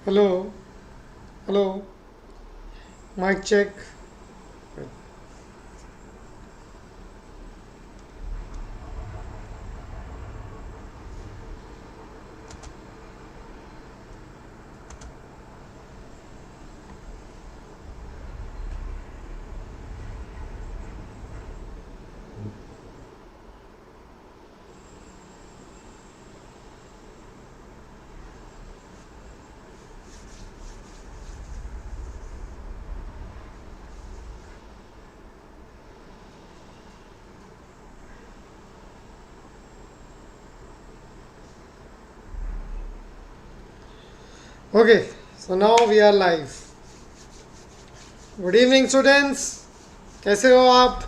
Hello, hello, mic check. Okay, so now we are live. Good evening, students. कैसे हो आप?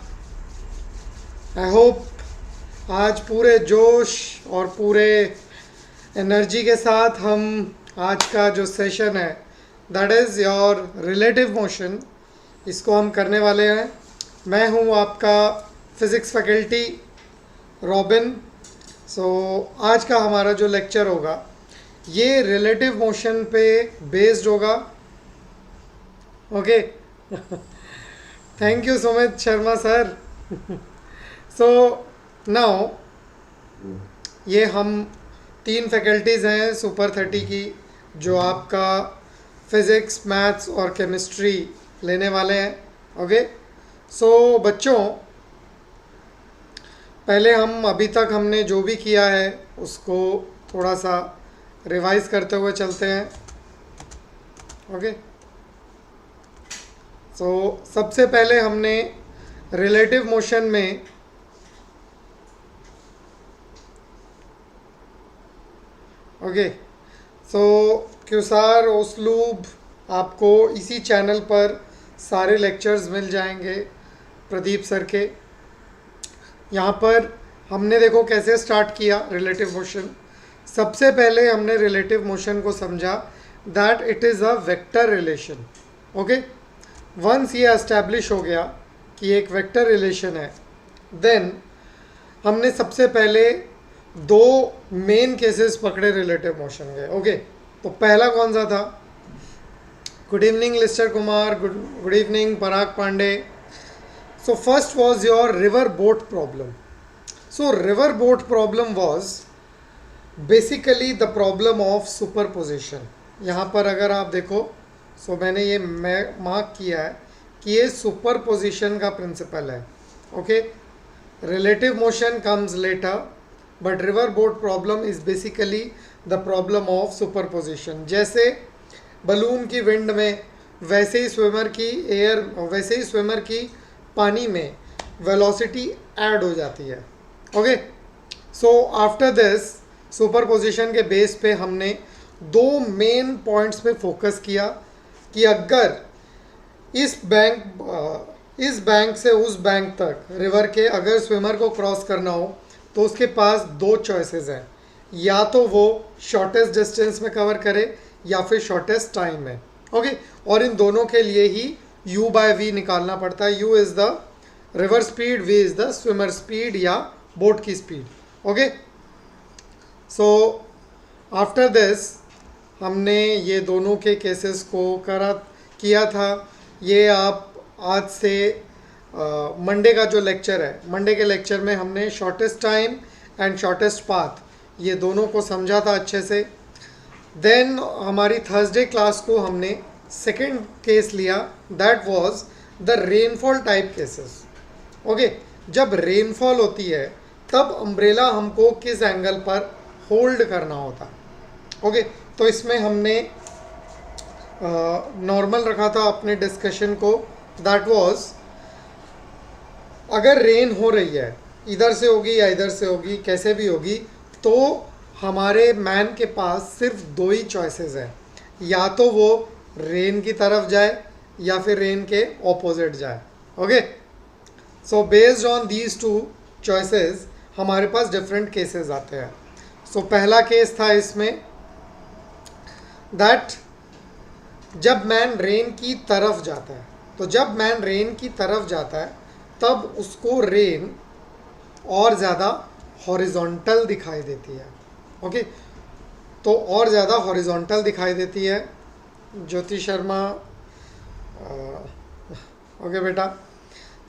I hope आज पूरे जोश और पूरे एनर्जी के साथ हम आज का जो सेशन है that is your relative motion, इसको हम करने वाले हैं. मैं हूँ आपका फिज़िक्स फैकल्टी रॉबिन. सो आज का हमारा जो लेक्चर होगा ये रिलेटिव मोशन पे बेस्ड होगा. Okay, thank you Sumit Sharma sir. So now ये हम 3 फैकल्टीज़ हैं सुपर 30 की जो आपका फिज़िक्स, मैथ्स और केमिस्ट्री लेने वाले हैं. ओके, सो बच्चों, पहले हम अभी तक हमने जो भी किया है उसको थोड़ा सा रिवाइज करते हुए चलते हैं. ओके, सो सबसे पहले हमने रिलेटिव मोशन में ओके, सो क्यूसार ओस्लूब आपको इसी चैनल पर सारे लेक्चर्स मिल जाएंगे प्रदीप सर के. यहाँ पर हमने देखो कैसे स्टार्ट किया रिलेटिव मोशन. सबसे पहले हमने रिलेटिव मोशन को समझा that it is a vector relation. Okay, once ये एस्टैब्लिश हो गया कि एक वेक्टर रिलेशन है, देन हमने सबसे पहले 2 मेन केसेस पकड़े रिलेटिव मोशन के. ओके, तो पहला कौन सा था? Good evening Lister Kumar, good evening Parag Pandey. So first was your river boat problem. So river boat problem was basically the problem of superposition. यहाँ पर अगर आप देखो, सो मैंने ये मार्क किया है कि ये सुपरपोजिशन का प्रिंसिपल है. Okay, relative motion comes later but river boat problem is basically the problem of superposition. जैसे बलून की विंड में वैसे ही स्विमर की पानी में वेलोसिटी ऐड हो जाती है. Okay, so after this superposition के बेस पे हमने 2 मेन पॉइंट्स पे फोकस किया कि अगर इस बैंक से उस बैंक तक रिवर के अगर स्विमर को क्रॉस करना हो तो उसके पास 2 चॉइसेस हैं. या तो वो शॉर्टेस्ट डिस्टेंस में कवर करे या फिर शॉर्टेस्ट टाइम में. ओके, और इन दोनों के लिए ही u/v निकालना पड़ता है. u is the river speed, v is the swimmer speed या बोट की speed. Okay, so after this हमने ये दोनों के केसेस को किया था. ये आप आज से मंडे का जो लेक्चर है, मंडे के लेक्चर में हमने shortest time and shortest path ये दोनों को समझा था अच्छे से. देन हमारी थर्सडे क्लास को हमने सेकंड केस लिया, that was the rainfall type cases. Okay, जब रेनफॉल होती है तब अम्ब्रेला हमको किस एंगल पर होल्ड करना होता. ओके, तो इसमें हमने नॉर्मल रखा था अपने डिस्कशन को. दैट वाज अगर रेन हो रही है, इधर से होगी या इधर से होगी, कैसे भी होगी, तो हमारे मैन के पास सिर्फ 2 ही चॉइसेस हैं. या तो वो रेन की तरफ जाए या फिर रेन के ऑपोजिट जाए. Okay, so based on these 2 choices हमारे पास डिफरेंट केसेस आते हैं. सो पहला केस था इसमें दैट जब मैन रेन की तरफ जाता है, तो जब मैन रेन की तरफ जाता है तब उसको रेन और ज़्यादा हॉरिजॉन्टल दिखाई देती है. ओके, तो और ज़्यादा हॉरिजॉन्टल दिखाई देती है. ज्योति शर्मा, ओके बेटा।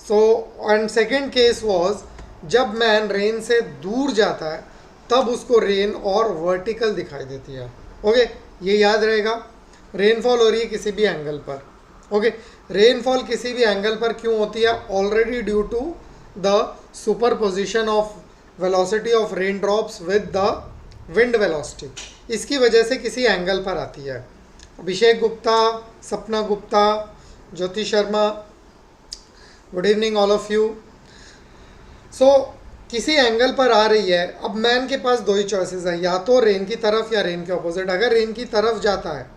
So and second case was जब मैन रेन से दूर जाता है तब उसको रेन और वर्टिकल दिखाई देती है। ओके, ये याद रहेगा। रेनफॉल हो रही है किसी भी एंगल पर। ओके, रेनफॉल किसी भी एंगल पर क्यों होती है? Already due to the superposition of velocity of rain drops with the wind velocity, इसकी वजह से किसी एंगल पर आती है। Abhishek Gupta, Sapna Gupta, Jyoti Sharma, good evening all of you. So किसी एंगल पर आ रही है। अब मैन के पास दो ही चॉइसेस है, या तो रेन की तरफ या रेन के ऑपोजिट। अगर रेन की तरफ जाता है,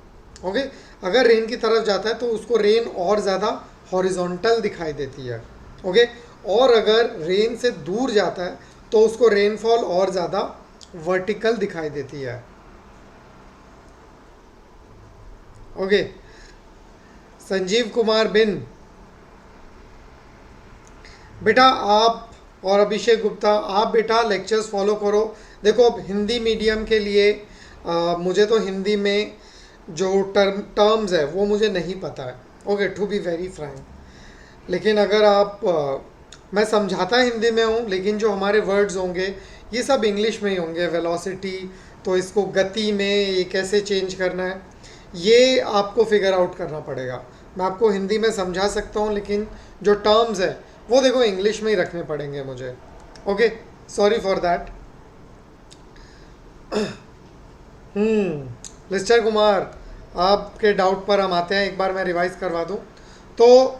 ओके, अगर रेन की तरफ जाता है तो उसको रेन और ज़्यादा हॉरिजॉन्टल दिखाई देती है। ओके, और अगर रेन से दूर जाता है तो उसको रेनफॉल और ज़्यादा वर्टिकल दिखाई देती है। ओके, संजीव कुमार बिन, बेटा आप और अभिषेक गुप्ता, आप बेटा लेक्चर्स फॉलो करो। देखो अब हिंदी मीडियम के लिए मुझे तो हिंदी में जो टर्म्स है वो मुझे नहीं पता है। Okay, to be very frank. लेकिन अगर आप मैं समझाता हिंदी में हूँ, लेकिन जो हमारे वर्ड्स होंगे ये सब इंग्लिश में ही होंगे। वेलोसिटी, तो इसको गति में ये कैसे चेंज करना है ये आपको फिगर आउट करना पड़ेगा। मैं आपको हिंदी में समझा सकता हूँ, लेकिन जो टर्म्स है वो देखो इंग्लिश में ही रखने पड़ेंगे मुझे। Okay, sorry for that. Lister Kumar, आपके डाउट पर हम आते हैं, एक बार मैं रिवाइज करवा दूं। तो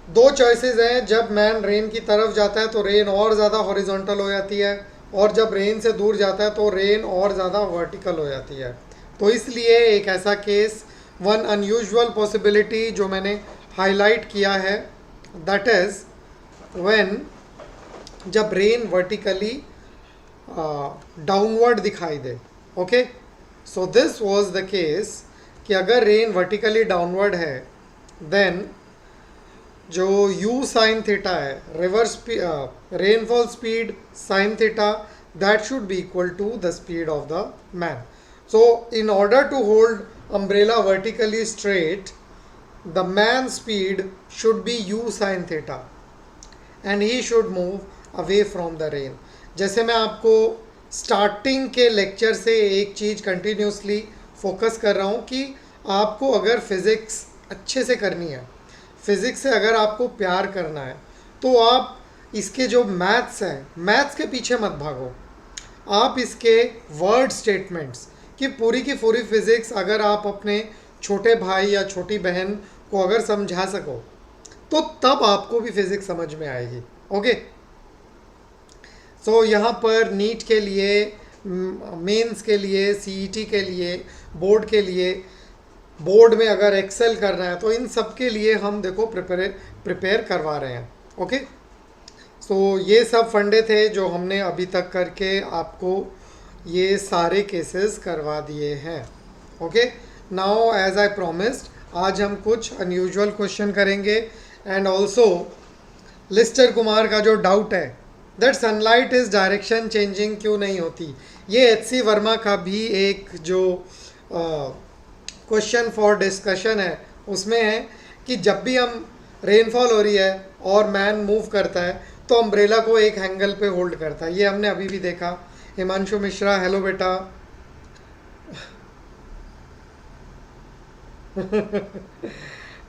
दो चॉइसेस हैं, जब मैन रेन की तरफ जाता है तो रेन और ज़्यादा हॉरिजॉन्टल हो जाती है, और जब रेन से दूर जाता है तो रेन और ज़्यादा वर्टिकल हो जाती है। तो इसलिए एक ऐसा केस, वन अनयूजुअल पॉसिबिलिटी जो मैंने हाईलाइट किया है, दैट इज़ व्हेन जब रेन वर्टिकली डाउनवर्ड दिखाई दे। Okay, so this was the case कि अगर रेन वर्टिकली डाउनवर्ड है देन जो u साइन थीटा है, reverse rainfall speed sine theta, that should be equal to the speed of the man. So in order to hold umbrella vertically straight, the man speed should be u sine theta and he should move away from the rain. जैसे मैं आपको starting के lecture से एक चीज़ continuously focus कर रहा हूँ कि आपको अगर फिज़िक्स अच्छे से करनी है, फिज़िक्स से अगर आपको प्यार करना है, तो आप इसके जो मैथ्स हैं, मैथ्स के पीछे मत भागो। आप इसके वर्ड स्टेटमेंट्स की पूरी फिज़िक्स अगर आप अपने छोटे भाई या छोटी बहन को अगर समझा सको तो तब आपको भी फिज़िक्स समझ में आएगी। ओके, सो यहाँ पर नीट के लिए, मेंस के लिए, सीईटी के लिए, बोर्ड के लिए, बोर्ड में अगर एक्सेल करना है तो इन सब के लिए हम देखो प्रिपेयर करवा रहे हैं। ओके, सो ये सब फंडे थे जो हमने अभी तक करके आपको ये सारे केसेस करवा दिए हैं। Okay, now as I promised, आज हम कुछ अनयूजुअल क्वेश्चन करेंगे। एंड ऑल्सो लिस्टर कुमार का जो डाउट है that sunlight is direction changing क्यों नहीं होती, ये एच.सी. वर्मा का भी एक जो क्वेश्चन फॉर डिस्कशन है उसमें है कि जब भी हम रेनफॉल हो रही है और मैन मूव करता है तो अम्ब्रेला को एक एंगल पे होल्ड करता है। ये हमने अभी भी देखा। हिमांशु मिश्रा, हेलो बेटा।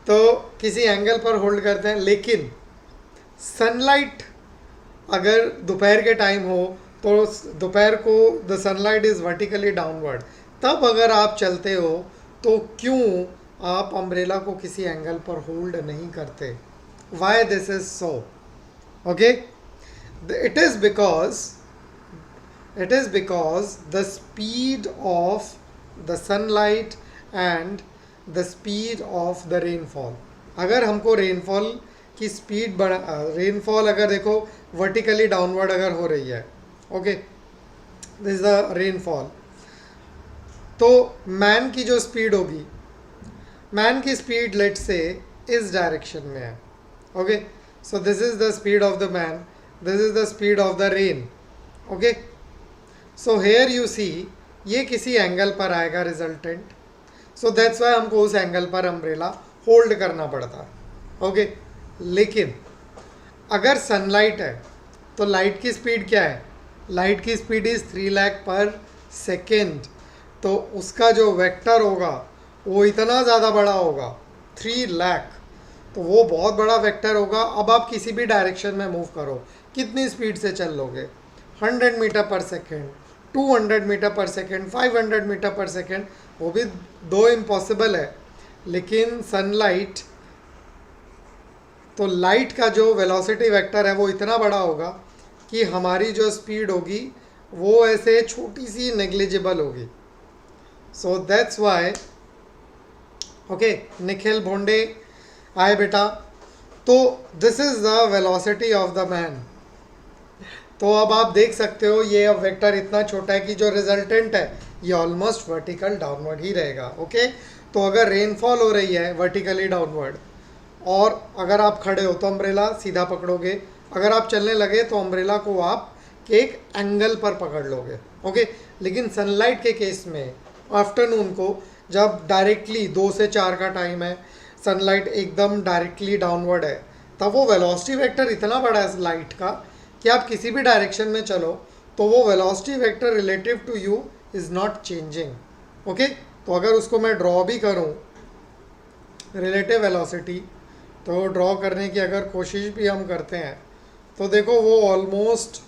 तो किसी एंगल पर होल्ड करते हैं, लेकिन सनलाइट अगर दोपहर के टाइम हो तो दोपहर को the sunlight is vertically downward, तब अगर आप चलते हो तो क्यों आप अम्ब्रेला को किसी एंगल पर होल्ड नहीं करते? Why this is so? Okay, it is because the speed of the sunlight and the speed of the rainfall. अगर हमको रेनफॉल की स्पीड रेनफॉल अगर देखो वर्टिकली डाउनवर्ड अगर हो रही है, okay, this is the rainfall, तो मैन की जो स्पीड होगी, मैन की स्पीड लेट से इस डायरेक्शन में है। Okay, so this is the speed of the man, this is the speed of the rain. Okay, so here you see ये किसी एंगल पर आएगा रिजल्टेंट। सो दैट्स वाई हमको उस एंगल पर अम्ब्रेला होल्ड करना पड़ता है। ओके, लेकिन अगर सनलाइट है तो लाइट की स्पीड क्या है? लाइट की स्पीड इज 3 लाख पर सेकेंड, तो उसका जो वेक्टर होगा वो इतना ज़्यादा बड़ा होगा, 3 लाख, तो वो बहुत बड़ा वेक्टर होगा। अब आप किसी भी डायरेक्शन में मूव करो, कितनी स्पीड से चल लोगे? 100 metre per second, 200 metre per second, 500 metre per second, वो भी दो इम्पॉसिबल है। लेकिन सनलाइट, तो लाइट का जो वेलोसिटी वेक्टर है वो इतना बड़ा होगा कि हमारी जो स्पीड होगी वो ऐसे छोटी सी नेग्लिजिबल होगी। सो that's Y. Okay, Nikhil Bhonde, आए बेटा। तो this is the velocity of the man. तो अब आप देख सकते हो ये अब वेक्टर इतना छोटा है कि जो रिजल्टेंट है ये ऑलमोस्ट वर्टिकल डाउनवर्ड ही रहेगा। ओके, तो अगर रेनफॉल हो रही है वर्टिकली डाउनवर्ड, और अगर आप खड़े हो तो अम्ब्रेला सीधा पकड़ोगे, अगर आप चलने लगे तो अम्ब्रेला को आप एक एंगल पर पकड़ लोगे। ओके, लेकिन सनलाइट के केस में आफ्टरनून को जब डायरेक्टली 2 से 4 का टाइम है, सनलाइट एकदम डायरेक्टली डाउनवर्ड है, तब वो वेलोसिटी वेक्टर इतना बड़ा है लाइट का कि आप किसी भी डायरेक्शन में चलो तो वो velocity vector relative to you is not changing. Okay, तो अगर उसको मैं ड्रॉ भी करूँ रिलेटिव वेलोसिटी, तो ड्रॉ करने की अगर कोशिश भी हम करते हैं तो देखो वो ऑलमोस्ट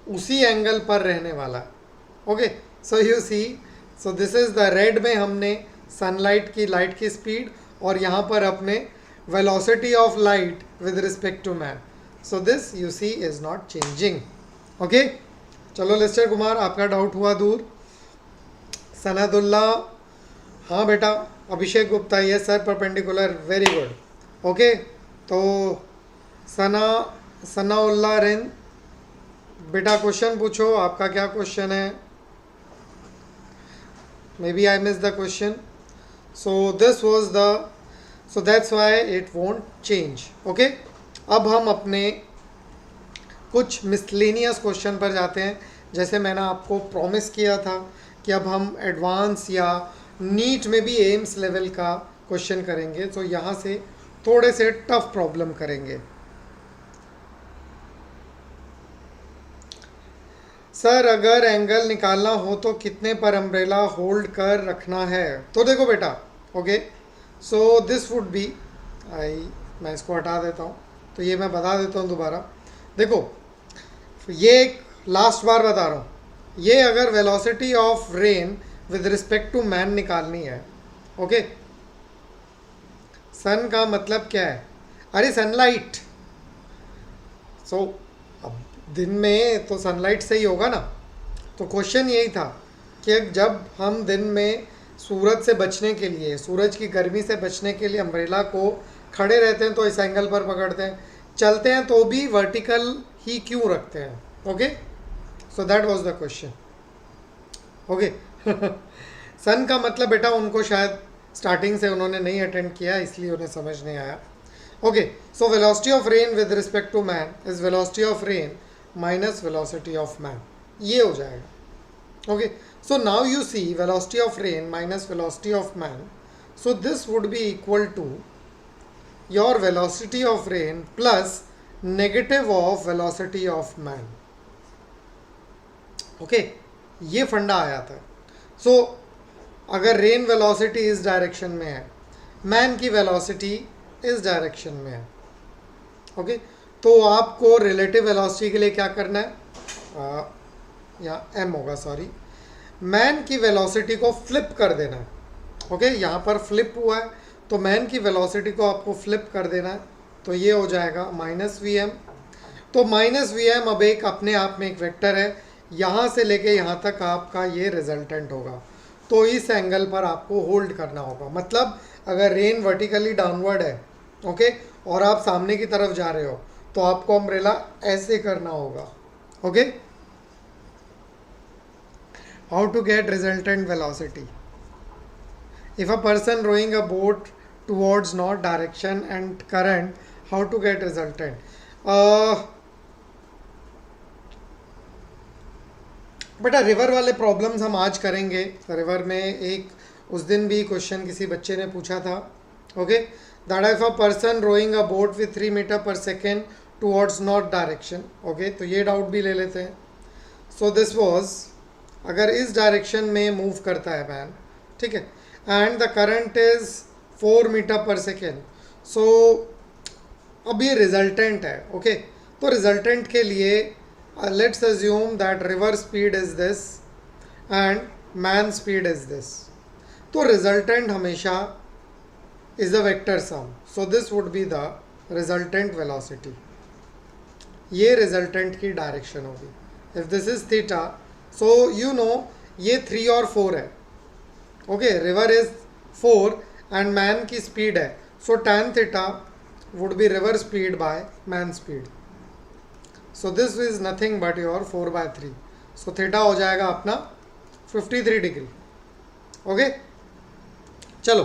उसी एंगल पर रहने वाला है। Okay, so you see, so this is the red में हमने सनलाइट की लाइट की स्पीड, और यहाँ पर अपने velocity of light with respect to man. So this you see is not changing. Okay, चलो लेस्टर कुमार, आपका डाउट हुआ दूर। सनदुल्ला, हाँ बेटा। अभिषेक गुप्ता, ये sir perpendicular, very good. Okay, तो सनाउल्ला रेन, बेटा क्वेश्चन पूछो, आपका क्या क्वेश्चन है? Maybe I miss the question. So this was the, so that's why it won't change. Okay, अब हम अपने कुछ मिसलेनियस क्वेश्चन पर जाते हैं। जैसे मैंने आपको प्रॉमिस किया था कि अब हम एडवांस या नीट में भी एम्स लेवल का क्वेश्चन करेंगे, तो यहाँ से थोड़े से टफ प्रॉब्लम करेंगे। सर अगर एंगल निकालना हो तो कितने पर अम्ब्रेला होल्ड कर रखना है? तो देखो बेटा, okay, so this would B, मैं इसको हटा देता हूँ, तो ये मैं बता देता हूँ दोबारा। देखो, ये एक लास्ट बार बता रहा हूँ, ये अगर velocity of rain with respect to man निकालनी है, ओके, सन का मतलब क्या है? अरे सनलाइट। सो अब दिन में तो सनलाइट से ही होगा ना, तो क्वेश्चन यही था कि जब हम दिन में सूरज से बचने के लिए, सूरज की गर्मी से बचने के लिए अम्ब्रेला को खड़े रहते हैं तो इस एंगल पर पकड़ते हैं, चलते हैं तो भी वर्टिकल ही क्यों रखते हैं? Okay, so that was the question. Okay, son का मतलब बेटा उनको शायद स्टार्टिंग से उन्होंने नहीं अटेंड किया, इसलिए उन्हें समझ नहीं आया। Okay, so velocity of rain with respect to man is velocity of rain minus velocity of man, ये हो जाएगा। Okay, so now you see velocity of rain minus velocity of man, so this would be equal to your velocity of rain plus negative of velocity of man. Okay, ये फंडा आया था। सो अगर rain velocity इस direction में है, man की velocity इस डायरेक्शन में है, ओके, तो आपको रिलेटिव वेलोसिटी के लिए क्या करना है? यहाँ एम होगा, सॉरी, मैन की वेलोसिटी को फ्लिप कर देना है। ओके, यहाँ पर फ्लिप हुआ है तो मैन की वेलोसिटी को आपको फ्लिप कर देना है, तो ये हो जाएगा माइनस वी एम। तो माइनस वी एम अब एक अपने आप में एक वेक्टर है, यहाँ से लेके यहाँ तक आपका ये रिजल्टेंट होगा, तो इस एंगल पर आपको होल्ड करना होगा। मतलब अगर रेन वर्टिकली डाउनवर्ड है, ओके, और आप सामने की तरफ जा रहे हो तो आपको अम्ब्रेला ऐसे करना होगा। Okay, how to get resultant velocity? If a person rowing a boat towards north direction and current, how to get resultant? बेटा रिवर वाले प्रॉब्लम्स हम आज करेंगे। रिवर में एक उस दिन भी क्वेश्चन किसी बच्चे ने पूछा था, okay, that if a person rowing a boat with 3 metre per second towards north direction, okay, तो ये डाउट भी ले लेते हैं। सो दिस वाज, अगर इस डायरेक्शन में मूव करता है मैन, ठीक है, and the current is 4 metre per second, so अब ये रिजल्टेंट है, ओके, तो रिजल्टेंट के लिए let's assume that river speed is this and man speed is this, तो रिजल्टेंट हमेशा is a vector sum, so this would be the resultant velocity, ये resultant की डायरेक्शन होगी। If this is theta, so you know ये 3 और 4 है, okay, river is 4 and man की speed है, सो tan theta would be river speed by man speed. So this is nothing but your 4/3. So theta हो जाएगा अपना 53 degree. Okay, चलो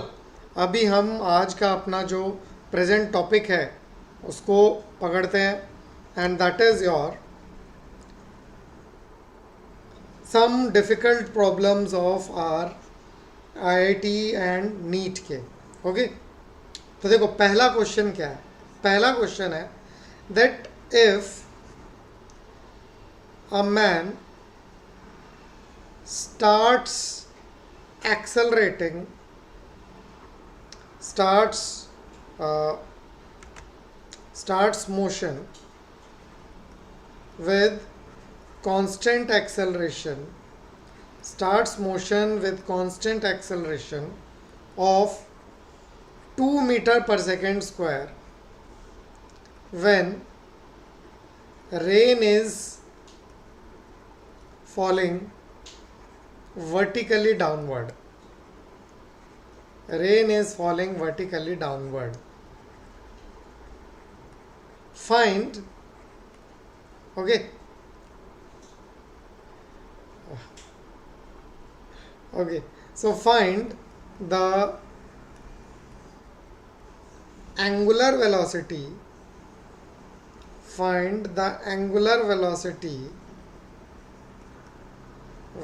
अभी हम आज का अपना जो प्रेजेंट टॉपिक है उसको पकड़ते हैं, and that is your some difficult problems of our IIT and NEET के। ओके, तो देखो पहला क्वेश्चन क्या है। पहला क्वेश्चन है that if a man starts accelerating, starts motion with constant acceleration, of 2 meter per second square when rain is falling vertically downward. Find, okay, so find the angular velocity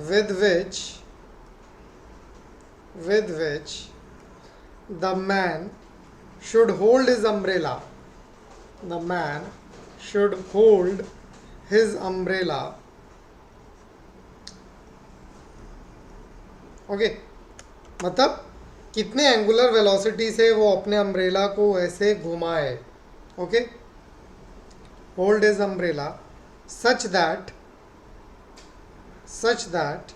with which the man should hold his umbrella. Okay, मतलब कितने angular velocity से वो अपने umbrella को ऐसे घुमाए। Okay, hold his umbrella such that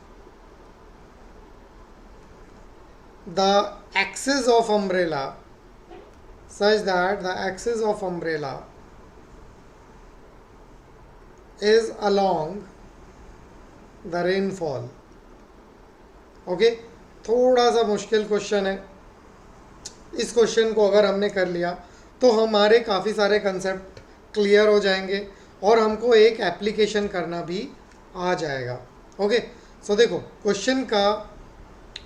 the axis of umbrella is along the rainfall. Okay, थोड़ा सा मुश्किल क्वेश्चन है। इस क्वेश्चन को अगर हमने कर लिया तो हमारे काफ़ी सारे कंसेप्ट क्लियर हो जाएंगे और हमको एक एप्लीकेशन करना भी आ जाएगा। ओके, सो देखो क्वेश्चन का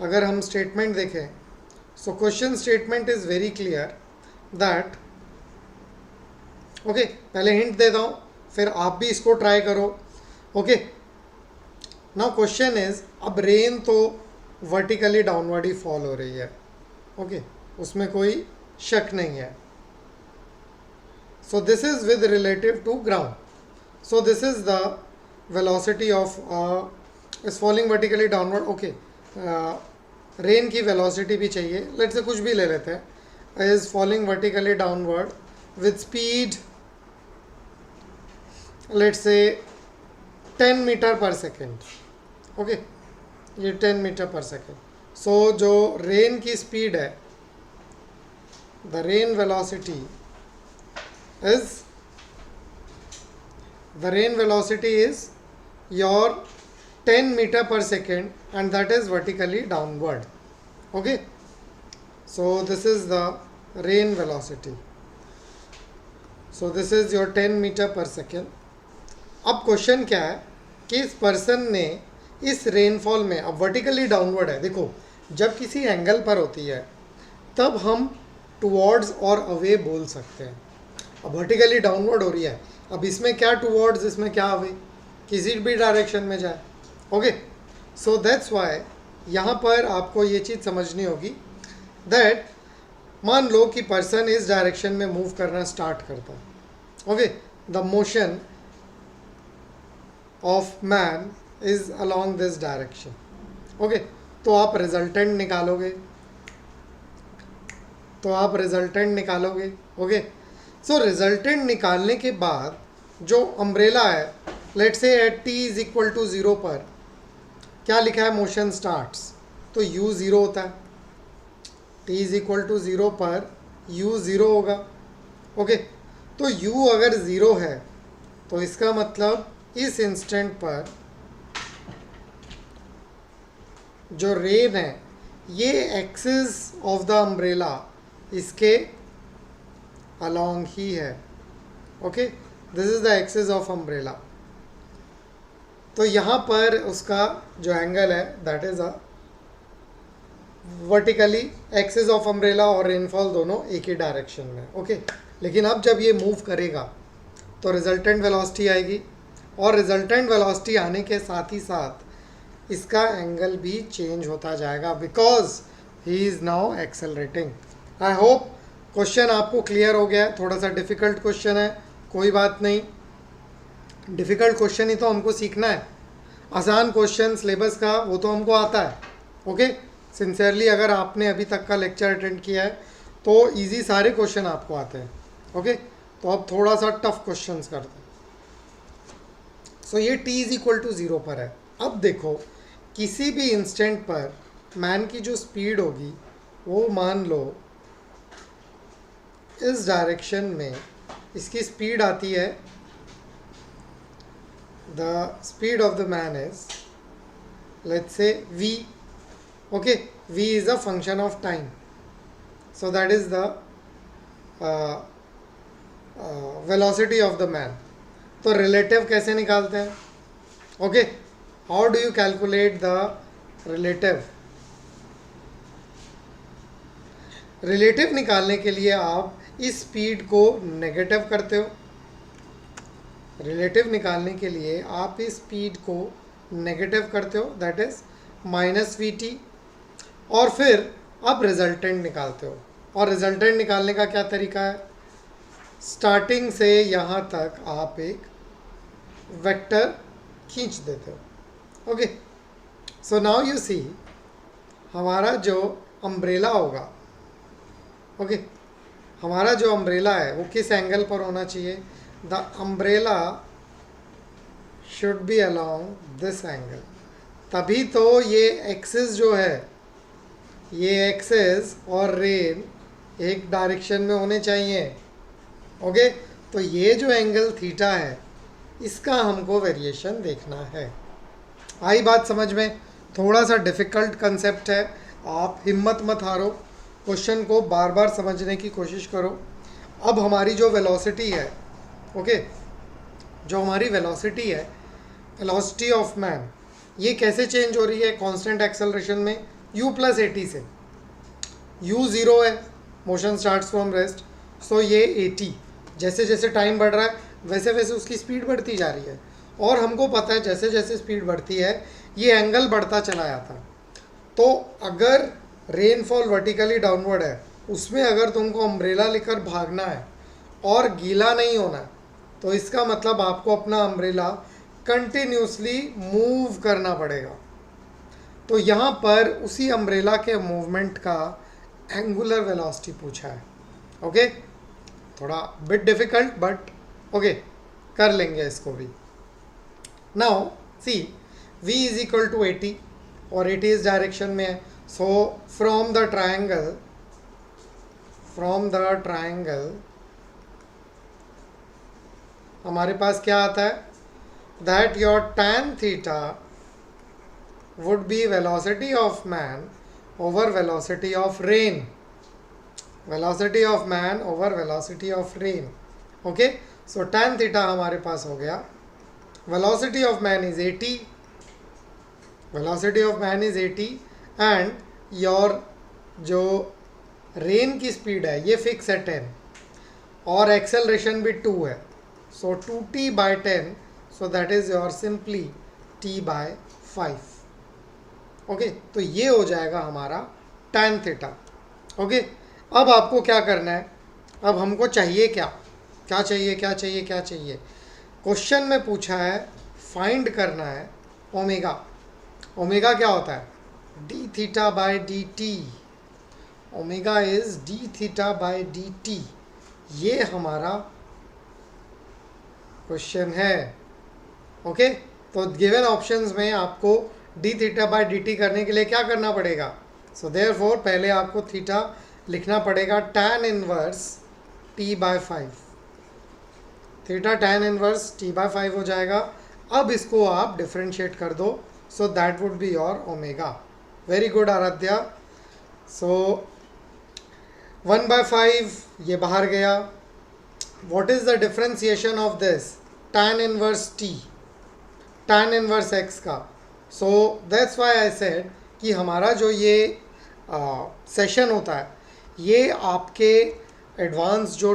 अगर हम स्टेटमेंट देखें, so question statement is very clear that, okay, पहले हिंट देता हूँ फिर आप भी इसको ट्राई करो। ओके, नाउ क्वेश्चन इज, अब रेन तो वर्टिकली डाउनवर्ड ही फॉल हो रही है। ओके, उसमें कोई शक नहीं है। So this is with relative to ground, so this is the velocity of is falling vertically downward. Okay, rain की वेलोसिटी भी चाहिए, लेट्स से कुछ भी ले लेते हैं। Is falling vertically downward with speed let's say 10 metre per second. Okay, ये 10 मीटर पर सेकेंड। सो जो रेन की स्पीड है, the rain velocity is your 10 meter per second and that is vertically downward. Okay, so this is the rain velocity. So this is your 10 meter per second. अब question क्या है कि इस person ने इस rainfall में, अब वर्टिकली डाउनवर्ड है, देखो जब किसी एंगल पर होती है तब हम टुवर्ड्स और अवे बोल सकते हैं। अब वर्टिकली डाउनवर्ड हो रही है, अब इसमें क्या टुवर्ड्स, इसमें क्या अवे, किसी भी डायरेक्शन में जाए। ओके, सो दैट्स वाई यहाँ पर आपको ये चीज़ समझनी होगी दैट मान लो कि पर्सन इस डायरेक्शन में मूव करना स्टार्ट करता है। Okay, the motion of man is along this direction. Okay, तो आप रिजल्टेंट निकालोगे, ओके। सो रिजल्टेंट निकालने के बाद जो अम्ब्रेला है, let's say at t is equal to 0 पर क्या लिखा है, मोशन स्टार्ट्स, तो u 0 होता है। t इज इक्वल टू 0 पर u 0 होगा। ओके, तो u अगर 0 है तो इसका मतलब इस इंस्टेंट पर जो रेन है ये एक्सिस ऑफ द अम्ब्रेला इसके अलोंग ही है। Okay, this is the axis of umbrella. तो यहाँ पर उसका जो एंगल है that is a vertically axis of umbrella और रेनफॉल दोनों एक ही डायरेक्शन में। ओके, लेकिन अब जब ये मूव करेगा तो रिजल्टेंट वेलोसिटी आएगी, और रिजल्टेंट वेलोसिटी आने के साथ ही साथ इसका एंगल भी चेंज होता जाएगा because he is now accelerating. I hope question आपको क्लियर हो गया है। थोड़ा सा डिफ़िकल्ट क्वेश्चन है, कोई बात नहीं, डिफ़िकल्ट क्वेश्चन ही तो हमको सीखना है। आसान क्वेश्चन सिलेबस का वो तो हमको आता है। ओके, सिंसियरली अगर आपने अभी तक का लेक्चर अटेंड किया है तो इजी सारे क्वेश्चन आपको आते हैं। ओके, तो अब थोड़ा सा टफ क्वेश्चंस करते हैं। सो ये t इज इक्वल टू 0 पर है। अब देखो किसी भी इंस्टेंट पर मैन की जो स्पीड होगी वो मान लो इस डायरेक्शन में इसकी स्पीड आती है, the speed of the man is let's say v। okay, v is a function of time, so that is the velocity of the man। तो रिलेटिव कैसे निकालते हैं? Okay, how do you calculate the relative? Relative निकालने के लिए आप इस speed को नेगेटिव करते हो, रिलेटिव निकालने के लिए आप इस स्पीड को नेगेटिव करते हो, that is minus we T, और फिर आप रिजल्टेंट निकालते हो। और रिजल्टेंट निकालने का क्या तरीका है? स्टार्टिंग से यहाँ तक आप एक वेक्टर खींच देते हो। ओके, सो नाउ यू सी हमारा जो अम्ब्रेला होगा, ओके, हमारा जो अम्ब्रेला है वो किस एंगल पर होना चाहिए? The umbrella should be along this angle, तभी तो ये एक्सिस जो है, ये एक्सेस और रेन एक डायरेक्शन में होने चाहिए। ओके, तो ये जो एंगल थीटा है इसका हमको वेरिएशन देखना है। आई बात समझ में? थोड़ा सा डिफ़िकल्ट कंसेप्ट है, आप हिम्मत मत हारो, क्वेश्चन को बार बार समझने की कोशिश करो। अब हमारी जो वेलोसिटी है, ओके, जो हमारी वेलोसिटी है, वेलोसिटी ऑफ मैन, ये कैसे चेंज हो रही है कांस्टेंट एक्सेलरेशन में? u प्लस ए टी से। u 0 है, मोशन स्टार्ट्स फ्रॉम रेस्ट, सो ये ए टी, जैसे जैसे टाइम बढ़ रहा है वैसे वैसे उसकी स्पीड बढ़ती जा रही है, और हमको पता है जैसे जैसे स्पीड बढ़ती है ये एंगल बढ़ता चला जाता है। तो अगर रेनफॉल वर्टिकली डाउनवर्ड है, उसमें अगर तुमको अम्ब्रेला लेकर भागना है और गीला नहीं होना है, तो इसका मतलब आपको अपना अम्ब्रेला कंटिन्यूसली मूव करना पड़ेगा। तो यहाँ पर उसी अम्ब्रेला के मूवमेंट का एंगुलर वेलोसिटी पूछा है। ओके, थोड़ा बिट डिफिकल्ट बट ओके, कर लेंगे इसको भी। Now see v is equal to 80 और 80 इस डायरेक्शन में है। सो फ्रॉम द ट्रायंगल हमारे पास क्या आता है? That your tan theta would be velocity of man over velocity of rain, velocity of man over velocity of rain। okay, so tan theta हमारे पास हो गया, velocity of man is 80, velocity of man is 80 and your जो rain की speed है ये fix है 10 और acceleration भी 2 है, so 2t by 10, so that is your simply t by 5। Okay, तो ये हो जाएगा हमारा tan थीटा। ओके, अब आपको क्या करना है, अब हमको चाहिए क्या, क्या चाहिए, क्या चाहिए, क्या चाहिए। क्वेश्चन में पूछा है फाइंड करना है ओमेगा। ओमेगा क्या होता है, D theta by d T. Omega is D theta by d T. ये हमारा क्वेश्चन है। ओके, तो गिवन ऑप्शंस में आपको D theta by d T करने के लिए क्या करना पड़ेगा। सो देयरफॉर पहले आपको थीटा लिखना पड़ेगा tan inverse t by 5। Theta tan inverse t by 5 हो जाएगा। अब इसको आप डिफ्रेंशिएट कर दो, so that would be your omega. Very good Aaradhya. So 1 by 5 ये बाहर गया। What is the differentiation of this, tan inverse t, tan inverse x का। So that's why I said कि हमारा जो ये सेशन होता है ये आपके एडवांस जो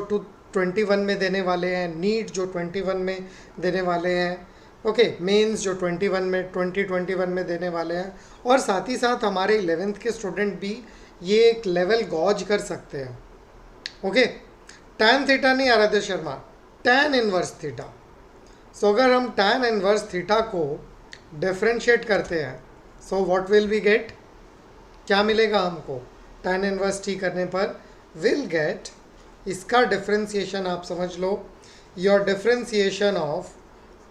21 में देने वाले हैं, नीट जो 21 में देने वाले हैं, ओके, मेंस जो 2021 में देने वाले हैं, और साथ ही साथ हमारे 11th के स्टूडेंट भी ये एक लेवल गॉज कर सकते हैं। ओके, tan थीटा नहीं Aaradhya Sharma, tan inverse theta. So अगर हम tan इनवर्स थीटा को डिफरेंशिएट करते हैं, so what will we get, क्या मिलेगा हमको tan इनवर्स t करने पर, विल गेट, इसका डिफरेंशिएशन आप समझ लो, your differentiation of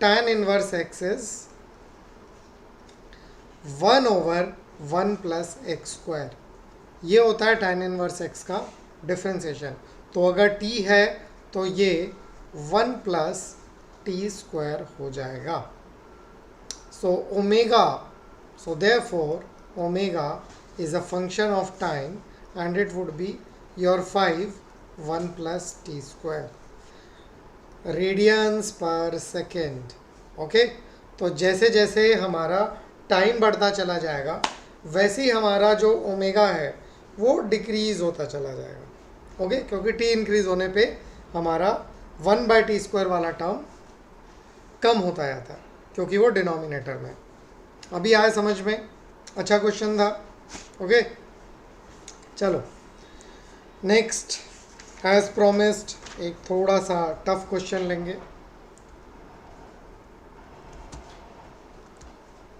tan inverse x is 1/1 plus x square. ये होता है tan इनवर्स x का डिफरेंशिएशन। तो अगर t है तो ये 1 प्लस टी स्क्वायर हो जाएगा। So omega, so therefore omega is a function of time and it would be your 1 plus t square radians per second। Okay, तो जैसे जैसे हमारा टाइम बढ़ता चला जाएगा वैसे ही हमारा जो ओमेगा है वो डिक्रीज होता चला जाएगा। ओके, क्योंकि t इंक्रीज होने पे हमारा 1 बाई टी स्क्वायर वाला टर्म कम होता जाता है क्योंकि वो डिनोमिनेटर में। अभी आए समझ में, अच्छा क्वेश्चन था। ओके, चलो नेक्स्ट, एज प्रोमिस्ड एक थोड़ा सा टफ क्वेश्चन लेंगे।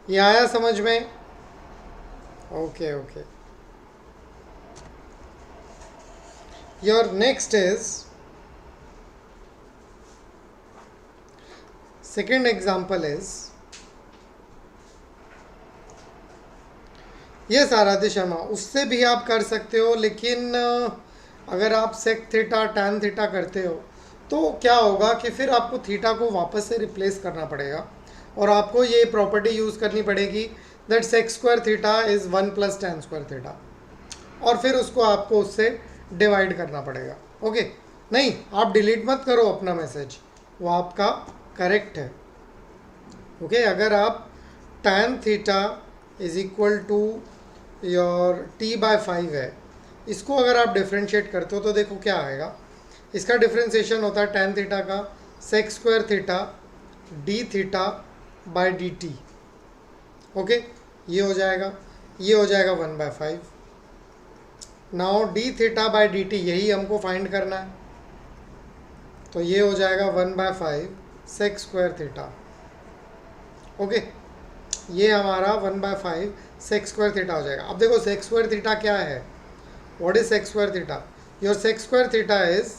ये आया समझ में? Okay okay, your next is second example is, yes आराध्य शर्मा, उससे भी आप कर सकते हो, लेकिन अगर आप सेक थीटा टैन थीटा करते हो तो क्या होगा कि फिर आपको थीटा को वापस से रिप्लेस करना पड़ेगा और आपको ये प्रॉपर्टी यूज़ करनी पड़ेगी that sec square theta is 1 plus tan square theta, और फिर उसको आपको उससे डिवाइड करना पड़ेगा। ओके, नहीं आप डिलीट मत करो अपना मैसेज, वो आपका करेक्ट है। ओके, अगर आप tan theta is equal to your t by 5 है, इसको अगर आप डिफ्रेंशिएट करते हो तो देखो क्या आएगा। इसका डिफ्रेंशिएशन होता है tan थीटा का sec square theta d theta by d t. Okay, ये हो जाएगा, ये हो जाएगा 1 by 5। Now d theta by d t यही हमको फाइंड करना है, तो ये हो जाएगा 1 by 5 sec square theta. Okay, ये हमारा 1 बाय 5 सेक स्क्वायर थीटा हो जाएगा। अब देखो सेक स्क्वायर थीटा क्या है, what is sec square theta, your sec square theta is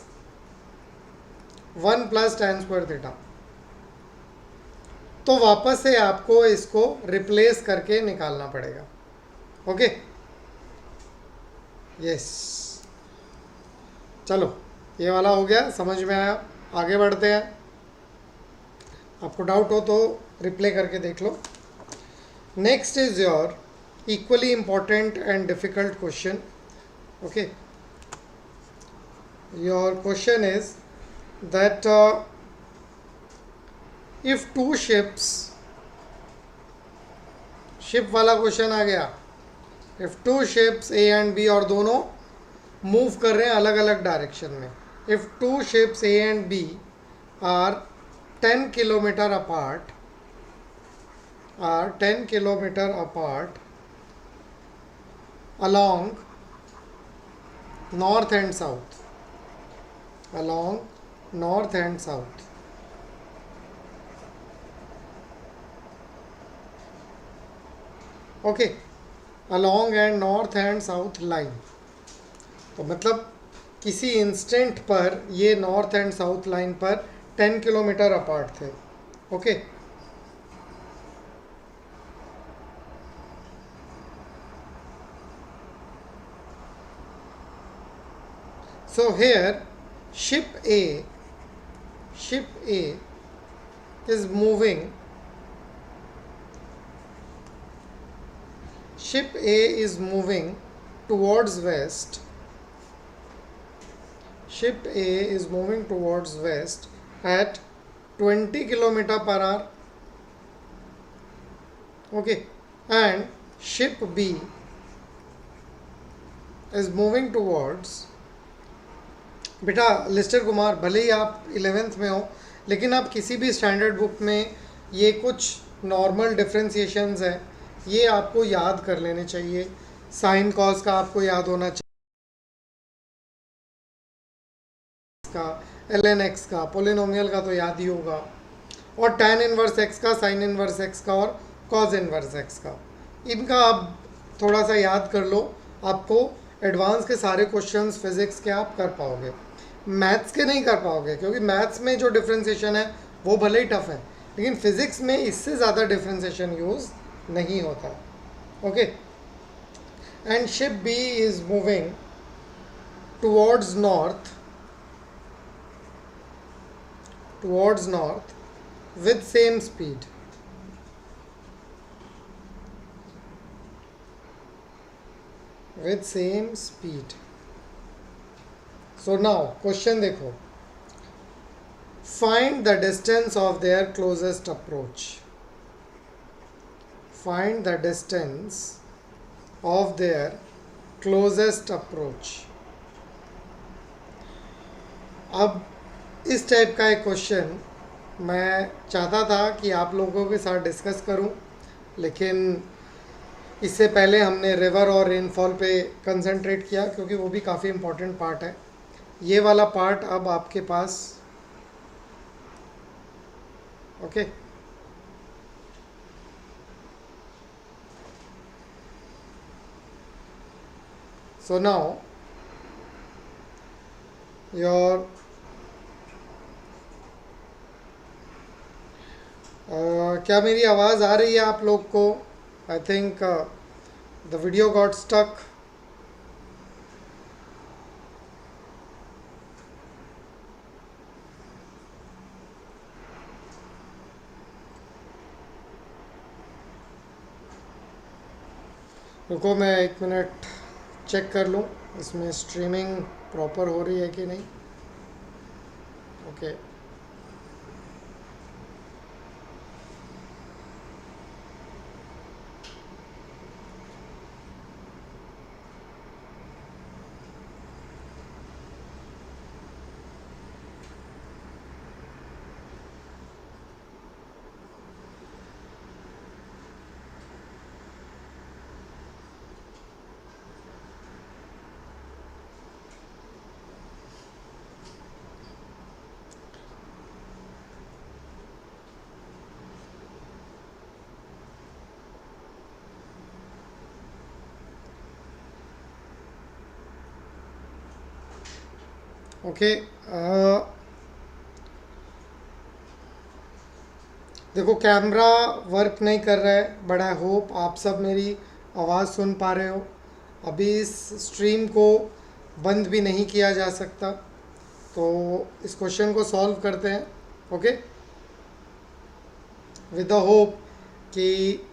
1 plus tan square theta. तो वापस से आपको इसको रिप्लेस करके निकालना पड़ेगा। ओके, यस, चलो ये वाला हो गया, समझ में आया, आगे बढ़ते हैं। आपको डाउट हो तो रिप्ले करके देख लो। Next is your equally important and difficult question. Okay, your question is that if two ships, ship वाला क्वेश्चन आ गया, if two ships A and B और दोनों मूव कर रहे हैं अलग अलग डायरेक्शन में, if two ships A and B are 10 kilometre apart, are 10 kilometer apart along north and south. Along north and south. Okay, along and north and south line. तो मतलब किसी इंस्टेंट पर ये नॉर्थ एंड साउथ लाइन पर 10 kilometre apart थे. Okay, so here ship A is moving. Ship A is moving towards west. Ship A is moving towards west at 20 kilometer per hour. Okay, and ship B is moving towards. बेटा Leicester Kumar, भले ही आप 11th में हो, लेकिन आप किसी भी standard book में ये कुछ नॉर्मल डिफ्रेंसिएशंस हैं, ये आपको याद कर लेने चाहिए. साइन कॉस का आपको याद होना चाहिए, का ln x का, पोलिनोमियल का तो याद ही होगा, और tan इनवर्स x का, साइन इनवर्स x का और कॉस इनवर्स x का. इनका आप थोड़ा सा याद कर लो, आपको एडवांस के सारे क्वेश्चंस फिजिक्स के आप कर पाओगे. मैथ्स के नहीं कर पाओगे, क्योंकि मैथ्स में जो डिफ्रेंसिएशन है वो भले ही टफ है, लेकिन फिजिक्स में इससे ज़्यादा डिफ्रेंसिएशन यूज़ नहीं होता. Okay, and ship B is moving towards north with same speed. With same speed. So now question देखो, find the distance of their closest approach. Find the distance of their closest approach. अब इस type का एक question मैं चाहता था कि आप लोगों के साथ डिस्कस करूं, लेकिन इससे पहले हमने रिवर और रेनफॉल पे कंसंट्रेट किया, क्योंकि वो भी काफ़ी इम्पोर्टेंट पार्ट है. ये वाला पार्ट अब आपके पास. ओके, सो नाउ योर क्या मेरी आवाज़ आ रही है आप लोग को? I think the video got stuck. रुको, मैं 1 मिनट चेक कर लूँ इसमें स्ट्रीमिंग प्रॉपर हो रही है कि नहीं. Okay, okay. देखो कैमरा वर्क नहीं कर रहा है, बट आई होप आप सब मेरी आवाज़ सुन पा रहे हो. अभी इस स्ट्रीम को बंद भी नहीं किया जा सकता, तो इस क्वेश्चन को सॉल्व करते हैं. ओके, विद द होप कि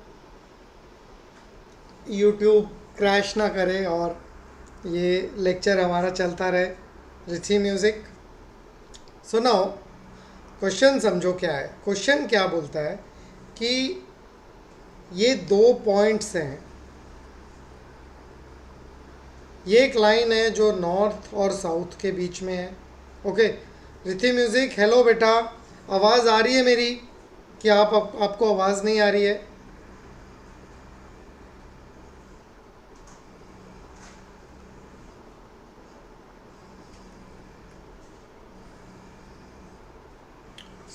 यूट्यूब क्रैश ना करे और ये लेक्चर हमारा चलता रहे. रिथी म्यूज़िक. सो नाउ क्वेश्चन समझो क्या है. क्वेश्चन क्या बोलता है कि ये 2 पॉइंट्स हैं, ये एक लाइन है जो नॉर्थ और साउथ के बीच में है. ओके, रिथी म्यूज़िक, हेलो बेटा, आवाज़ आ रही है मेरी कि आपको आवाज़ नहीं आ रही है?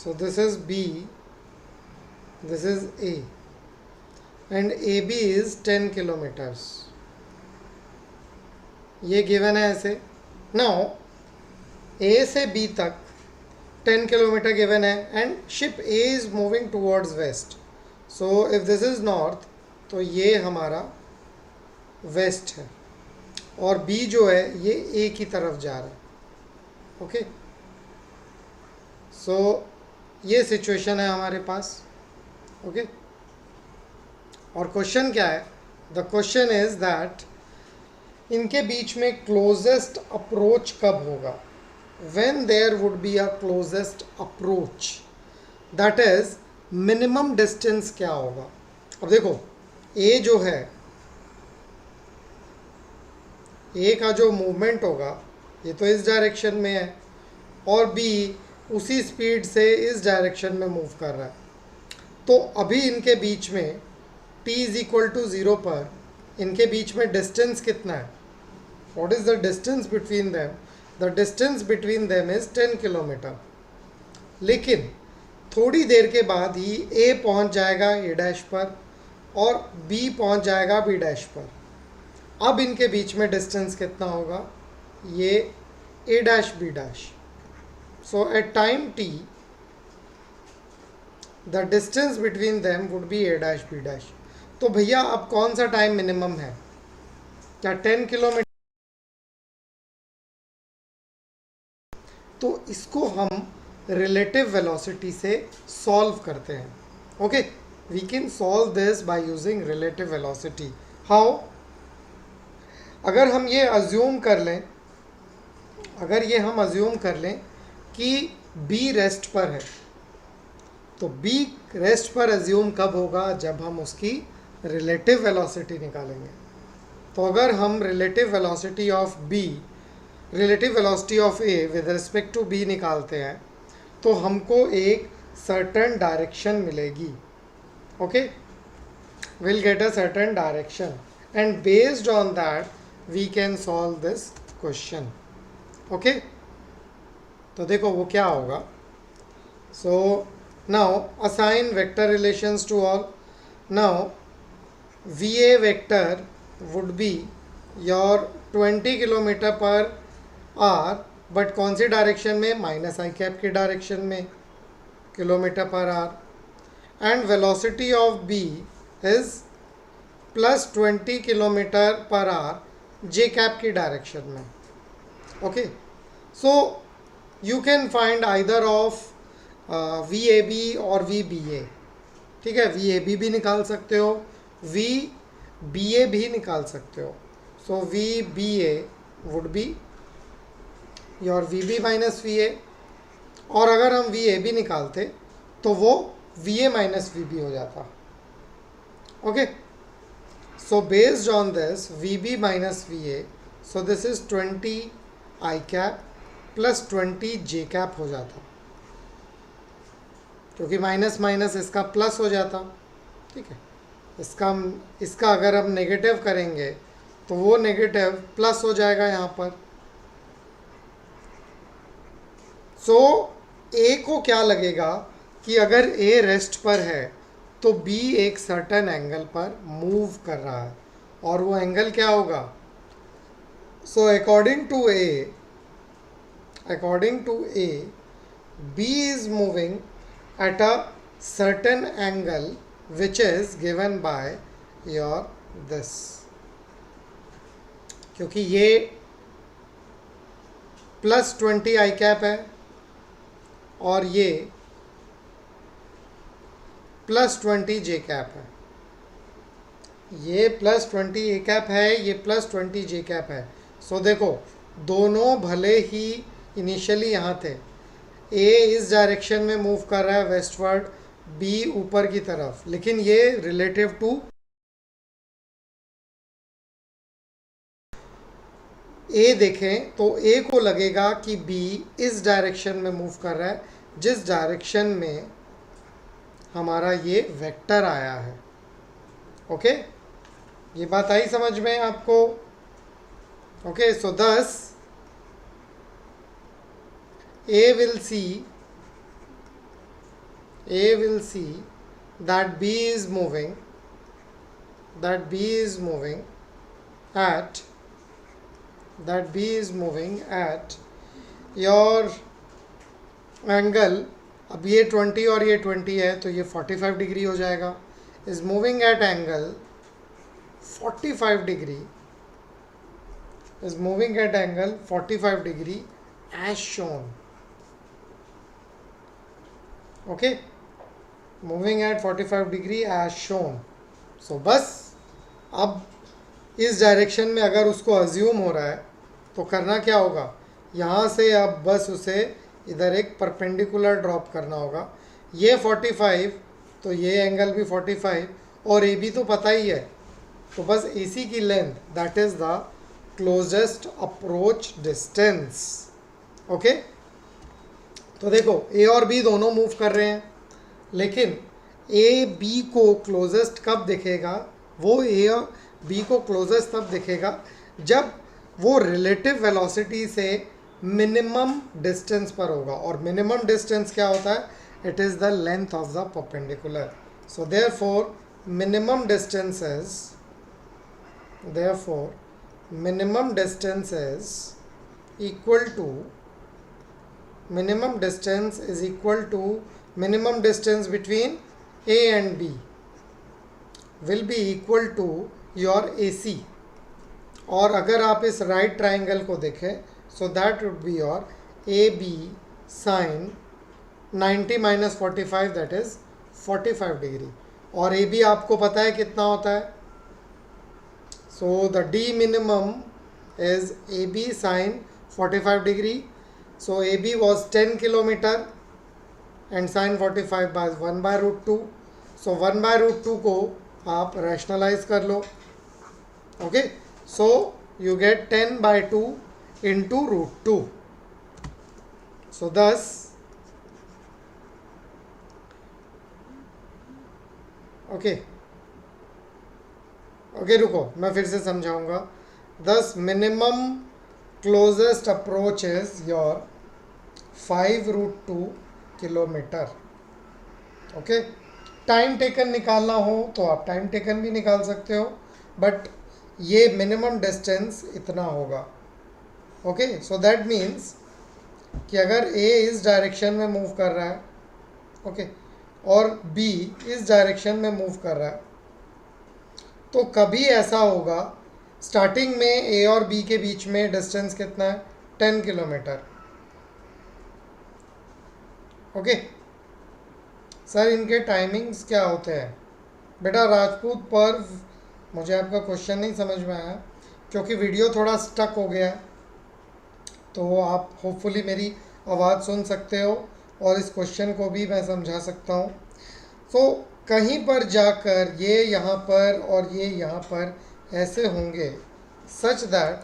So this is B, this is A, and AB is 10 kilometers. ये गिवन है ऐसे. नाउ A से B तक 10 किलोमीटर गिवन है and ship A is moving towards west. So if this is north तो ये हमारा वेस्ट है और B जो है ये A की तरफ जा रहा है. ओके, सो ये सिचुएशन है हमारे पास. ओके, और क्वेश्चन क्या है? द क्वेश्चन इज दैट इनके बीच में क्लोजेस्ट अप्रोच कब होगा? When there would be a closest approach, that is minimum distance क्या होगा? अब देखो ए जो है, ए का जो मूवमेंट होगा ये तो इस डायरेक्शन में है और बी उसी स्पीड से इस डायरेक्शन में मूव कर रहा है. तो अभी इनके बीच में t इज इक्वल टू 0 पर इनके बीच में डिस्टेंस कितना है? What is the distance between them? The distance between them is 10 kilometre. लेकिन थोड़ी देर के बाद ही A पहुंच जाएगा A डैश पर और B पहुंच जाएगा B डैश पर. अब इनके बीच में डिस्टेंस कितना होगा? ये A dash B dash. So at time t the distance between them would be A dash B dash. तो भैया अब कौन सा टाइम मिनिमम है? क्या 10 किलोमीटर? तो इसको हम रिलेटिव वेलोसिटी से सॉल्व करते हैं. Okay, we can solve this by using relative velocity. How? अगर हम ये अज्यूम कर लें, कि B रेस्ट पर है, तो B रेस्ट पर अज्यूम कब होगा? जब हम उसकी रिलेटिव वेलोसिटी निकालेंगे. तो अगर हम relative velocity of A with respect to B निकालते हैं तो हमको एक सर्टेन डायरेक्शन मिलेगी. Okay, will get a certain direction and based on that we can solve this question. Okay, तो देखो वो क्या होगा. So now assign vector relations to all. Now VA vector would be your 20 kilometre per hour, but कौन सी direction में? Minus i cap की direction में, kilometre per our. And velocity of B is plus 20 kilometre per our J cap की direction में. Okay, so you can find either of VAB और VBA. ठीक है, VAB भी निकाल सकते हो, VBA भी निकाल सकते हो. सो VBA would be your VB minus VA, और अगर हम VAB निकालते तो वो VA माइनस VB हो जाता. Okay, so based on this VB minus VA, so this is 20 I cap plus 20 J cap हो जाता, क्योंकि माइनस माइनस इसका प्लस हो जाता. ठीक है, इसका अगर हम नेगेटिव करेंगे तो वो नेगेटिव प्लस हो जाएगा यहाँ पर. सो A को क्या लगेगा कि अगर A रेस्ट पर है तो B एक सर्टेन एंगल पर मूव कर रहा है, और वो एंगल क्या होगा? So according to A B is moving at a certain angle which is given by your this. क्योंकि ये प्लस 20 आई कैप है और ये प्लस 20 जे कैप है. ये प्लस 20 ए कैप है, ये प्लस 20 जे कैप है. सो देखो दोनों भले ही इनिशियली यहाँ थे, ए इस डायरेक्शन में मूव कर रहा है वेस्टवर्ड, बी ऊपर की तरफ, लेकिन ये रिलेटिव टू ए देखें तो ए को लगेगा कि बी इस डायरेक्शन में मूव कर रहा है जिस डायरेक्शन में हमारा ये वेक्टर आया है. ओके, ये बात आई समझ में आपको? Okay, so thus A will see A will see that B is moving, at your angle, अब ये 20 और ये 20 है तो ये 45 डिग्री हो जाएगा, is moving at angle 45 degree, as shown. Okay, moving at 45 degree as shown. So बस अब इस डायरेक्शन में अगर उसको अज्यूम हो रहा है तो करना क्या होगा, यहाँ से अब बस उसे इधर एक परपेंडिकुलर ड्रॉप करना होगा. ये 45 तो ये एंगल भी 45 और ए बी तो पता ही है, तो बस ए सी की length, that is the closest approach distance. Okay, तो देखो ए और बी दोनों मूव कर रहे हैं, लेकिन ए बी को क्लोजेस्ट कब दिखेगा, वो ए और बी को क्लोजेस्ट तब दिखेगा जब वो रिलेटिव वेलोसिटी से मिनिमम डिस्टेंस पर होगा. और मिनिमम डिस्टेंस क्या होता है, it is the length of the perpendicular. So therefore minimum distance is equal to minimum distance between A and B will be equal to your AC. और अगर आप इस राइट ट्राइंगल को देखें, सो that would be your AB sin 90 minus 45, that is 45 degree. और AB आपको पता है कितना होता है, so the D minimum is AB sin 45 degree. So AB was 10 kilometer and sin 45 by 1 by root 2. So 1 by root 2 को आप rationalize कर लो. Okay, so you get 10 by 2 into root 2. So thus okay, रुको मैं फिर से समझाऊंगा. Thus minimum closest approach is your 5 root 2 kilometre. Okay, time taken निकालना हो तो आप टाइम टेकन भी निकाल सकते हो, बट ये मिनिमम डिस्टेंस इतना होगा. ओके, सो दैट मीन्स कि अगर ए इस डायरेक्शन में मूव कर रहा है, ओके, और बी इस डायरेक्शन में मूव कर रहा है, तो कभी ऐसा होगा स्टार्टिंग में ए और बी के बीच में डिस्टेंस कितना है, 10 किलोमीटर. ओके सर, इनके टाइमिंग्स क्या होते हैं? बेटा राजपूत पर्व, मुझे आपका क्वेश्चन नहीं समझ में आया क्योंकि वीडियो थोड़ा स्टक हो गया, तो आप होपफुली मेरी आवाज़ सुन सकते हो और इस क्वेश्चन को भी मैं समझा सकता हूँ. तो कहीं पर जाकर ये यहाँ पर और ये यहाँ पर ऐसे होंगे सच दैट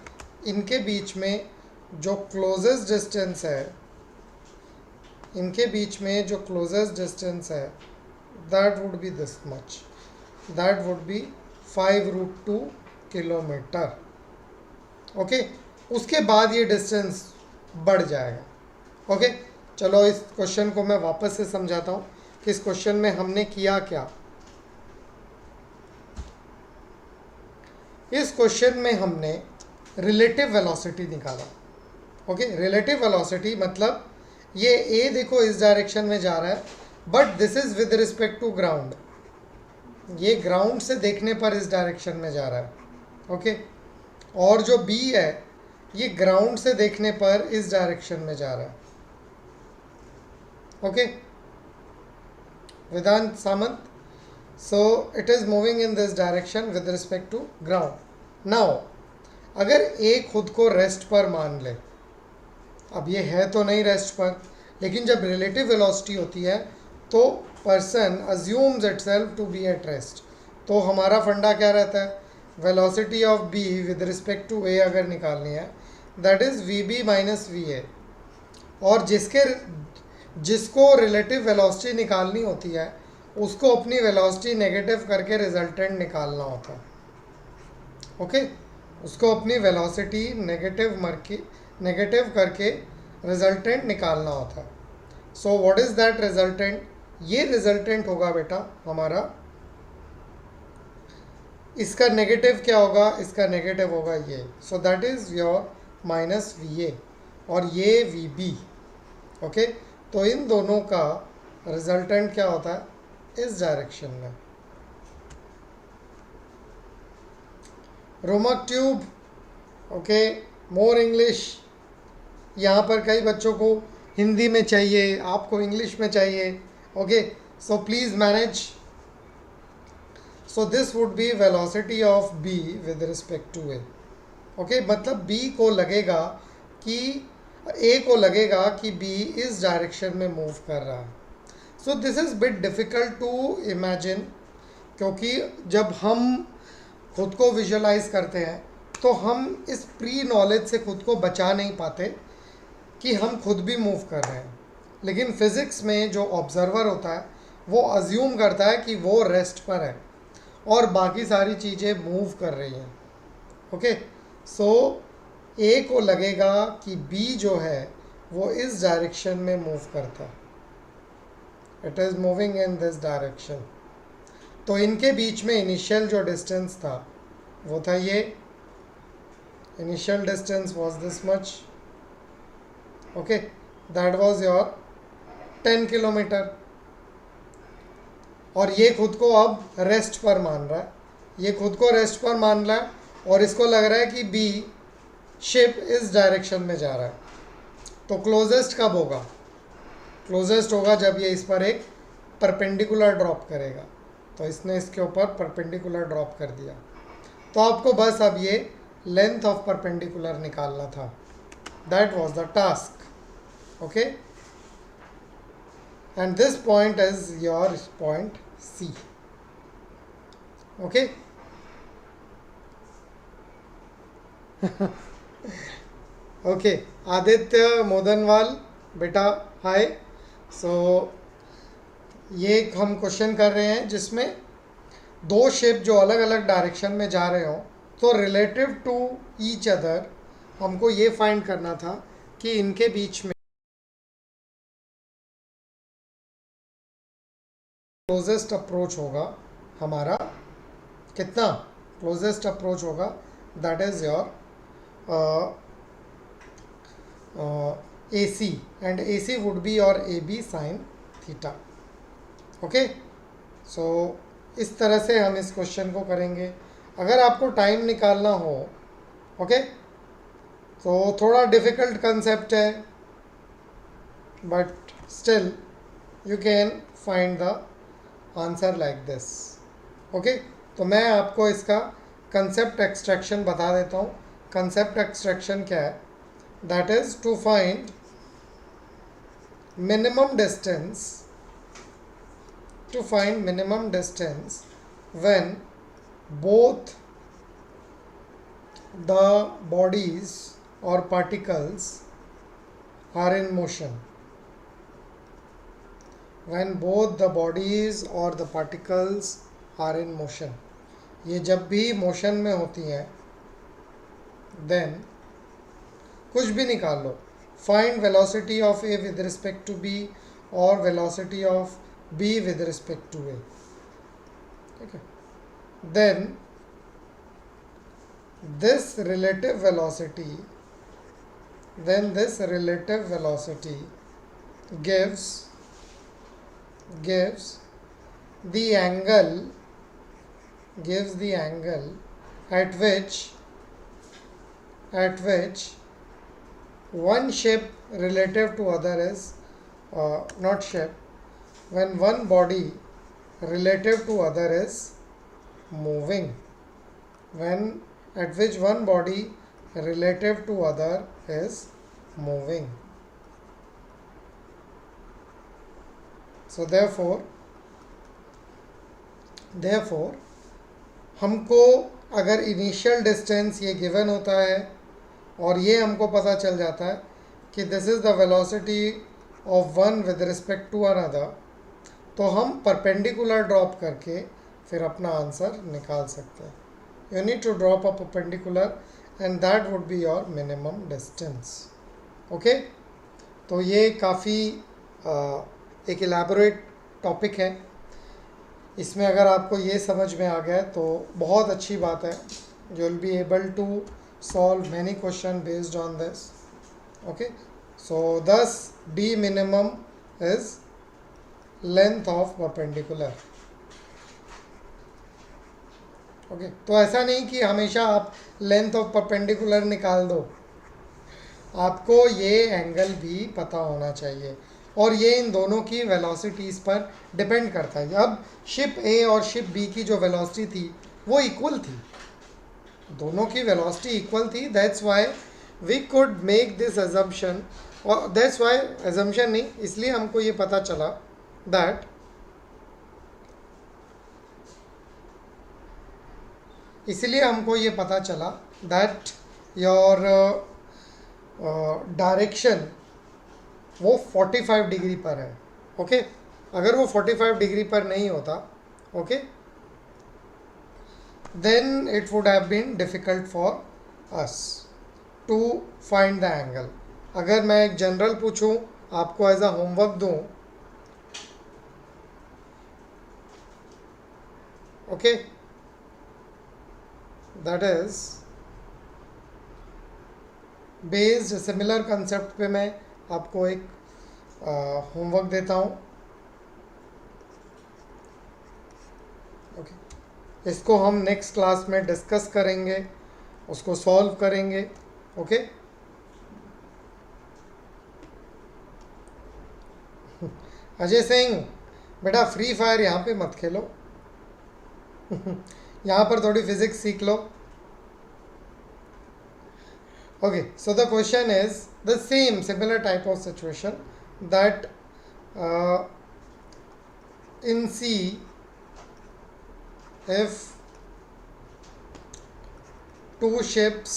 इनके बीच में जो क्लोजेस्ट डिस्टेंस है, that would be this much, that would be 5 root 2 kilometre. Okay, उसके बाद ये डिस्टेंस बढ़ जाएगा. ओके, चलो इस क्वेश्चन को मैं वापस से समझाता हूँ कि इस क्वेश्चन में हमने किया क्या. इस क्वेश्चन में हमने रिलेटिव वेलोसिटी निकाला. ओके, रिलेटिव वेलोसिटी मतलब ये ए देखो इस डायरेक्शन में जा रहा है, but this is with respect to ground. ये ग्राउंड से देखने पर इस डायरेक्शन में जा रहा है. ओके, और जो बी है ये ग्राउंड से देखने पर इस डायरेक्शन में जा रहा है. Okay, Vedant Samant, so it is moving in this direction with respect to ground. Now अगर ए खुद को रेस्ट पर मान ले, अब ये है तो नहीं रेस्ट पर, लेकिन जब रिलेटिव वेलोसिटी होती है तो person assumes itself to be at rest. तो हमारा फंडा क्या रहता है, velocity of B with respect to A अगर निकालनी है, that is V B minus V A. और जिसको रिलेटिव वेलोसिटी निकालनी होती है उसको अपनी वेलोसिटी नेगेटिव करके रिजल्टेंट निकालना होता है. ओके, उसको अपनी वेलोसिटी नेगेटिव करके रिजल्टेंट निकालना होता है. So what is that resultant, ये रिजल्टेंट होगा बेटा हमारा, इसका नेगेटिव क्या होगा, इसका नेगेटिव होगा ये, so that is your minus V A और ये वी बी। ओके, तो इन दोनों का रिजल्टेंट क्या होता है इस डायरेक्शन में। रोमक ट्यूब, ओके, मोर इंग्लिश। यहाँ पर कई बच्चों को हिंदी में चाहिए, आपको इंग्लिश में चाहिए। Okay, so please manage. So this would be velocity of B with respect to A. Okay, मतलब बी को लगेगा कि ए को लगेगा कि बी इस डायरेक्शन में मूव कर रहा है। So this is bit difficult to imagine, क्योंकि जब हम खुद को विजुअलाइज करते हैं तो हम इस प्री नॉलेज से खुद को बचा नहीं पाते कि हम खुद भी मूव कर रहे हैं। लेकिन फिज़िक्स में जो ऑब्जर्वर होता है वो अज्यूम करता है कि वो रेस्ट पर है और बाकी सारी चीज़ें मूव कर रही हैं। ओके, सो ए को लगेगा कि बी जो है वो इस डायरेक्शन में मूव करता है, it is moving in this direction. तो इनके बीच में इनिशियल जो डिस्टेंस था वो था ये, initial distance was this much. Okay, that was your 10 kilometre. और ये खुद को अब रेस्ट पर मान रहा है, ये खुद को रेस्ट पर मान रहा है और इसको लग रहा है कि बी शिप इस डायरेक्शन में जा रहा है। तो क्लोजेस्ट कब होगा, क्लोजेस्ट होगा जब ये इस पर एक परपेंडिकुलर ड्रॉप करेगा। तो इसने इसके ऊपर परपेंडिकुलर ड्रॉप कर दिया। तो आपको बस अब ये लेंथ ऑफ परपेंडिकुलर निकालना था, that was the task. Okay, and this point is your point C. Okay, okay, Aditya Modanwal बेटा हाय। सो ये हम क्वेश्चन कर रहे हैं जिसमें दो शिप जो अलग अलग डायरेक्शन में जा रहे हो, तो रिलेटिव टू ईच अदर हमको ये फाइंड करना था कि इनके बीच में क्लोजेस्ट अप्रोच होगा हमारा कितना, क्लोजेस्ट अप्रोच होगा that is your A C, and A C would be your A B sine theta. Okay, so इस तरह से हम इस क्वेश्चन को करेंगे। अगर आपको टाइम निकालना हो, ओके, तो थोड़ा डिफ़िकल्ट कंसेप्ट है but still you can find the answer like this. Okay, तो मैं आपको इसका कंसेप्ट एक्सट्रैक्शन बता देता हूँ। कंसेप्ट एक्सट्रैक्शन क्या है, that is to find minimum distance, to find minimum distance when both the bodies or particles are in motion. When both the bodies or the particles are in motion, ये जब भी motion में होती हैं, then कुछ भी निकाल लो, find velocity of A with respect to B or velocity of B with respect to A. Okay. Then this relative velocity gives the angle at which one ship relative to other is not ship, when one body relative to other is moving, when at which one body relative to other is moving. So therefore हमको अगर initial distance ये given होता है और ये हमको पता चल जाता है कि this is the velocity of one with respect to another, तो हम परपेंडिकुलर ड्रॉप करके फिर अपना आंसर निकाल सकते हैं। You need to drop a perpendicular and that would be your minimum distance. Okay, तो ये काफ़ी एक इलेबोरेट टॉपिक है। इसमें अगर आपको ये समझ में आ गया तो बहुत अच्छी बात है। You will be able to solve many question based on this. Okay, so this D minimum is length of perpendicular. Okay, तो ऐसा नहीं कि हमेशा आप लेंथ ऑफ परपेंडिकुलर निकाल दो, आपको ये एंगल भी पता होना चाहिए और ये इन दोनों की वेलोसिटीज़ पर डिपेंड करता है। अब शिप ए और शिप बी की जो वेलोसिटी थी वो इक्वल थी, दोनों की वेलोसिटी इक्वल थी। That's why we could make this assumption, और दैट्स व्हाई अजम्पशन नहीं, इसलिए हमको ये पता चला दैट इसलिए हमको ये पता चला दैट योर डायरेक्शन वो 45 डिग्री पर है। ओके, अगर वो 45 डिग्री पर नहीं होता, okay, then it would have been difficult for us to find the angle. अगर मैं एक जनरल पूछूं, आपको एज अ होमवर्क दूं, okay, that is based similar concept पे मैं आपको एक होमवर्क देता हूँ। ओके, इसको हम नेक्स्ट क्लास में डिस्कस करेंगे, उसको सॉल्व करेंगे। ओके, अजय सिंह बेटा फ्री फायर यहाँ पे मत खेलो यहाँ पर थोड़ी फिजिक्स सीख लो। Okay, so the question is the same similar type of situation that in sea, if two ships,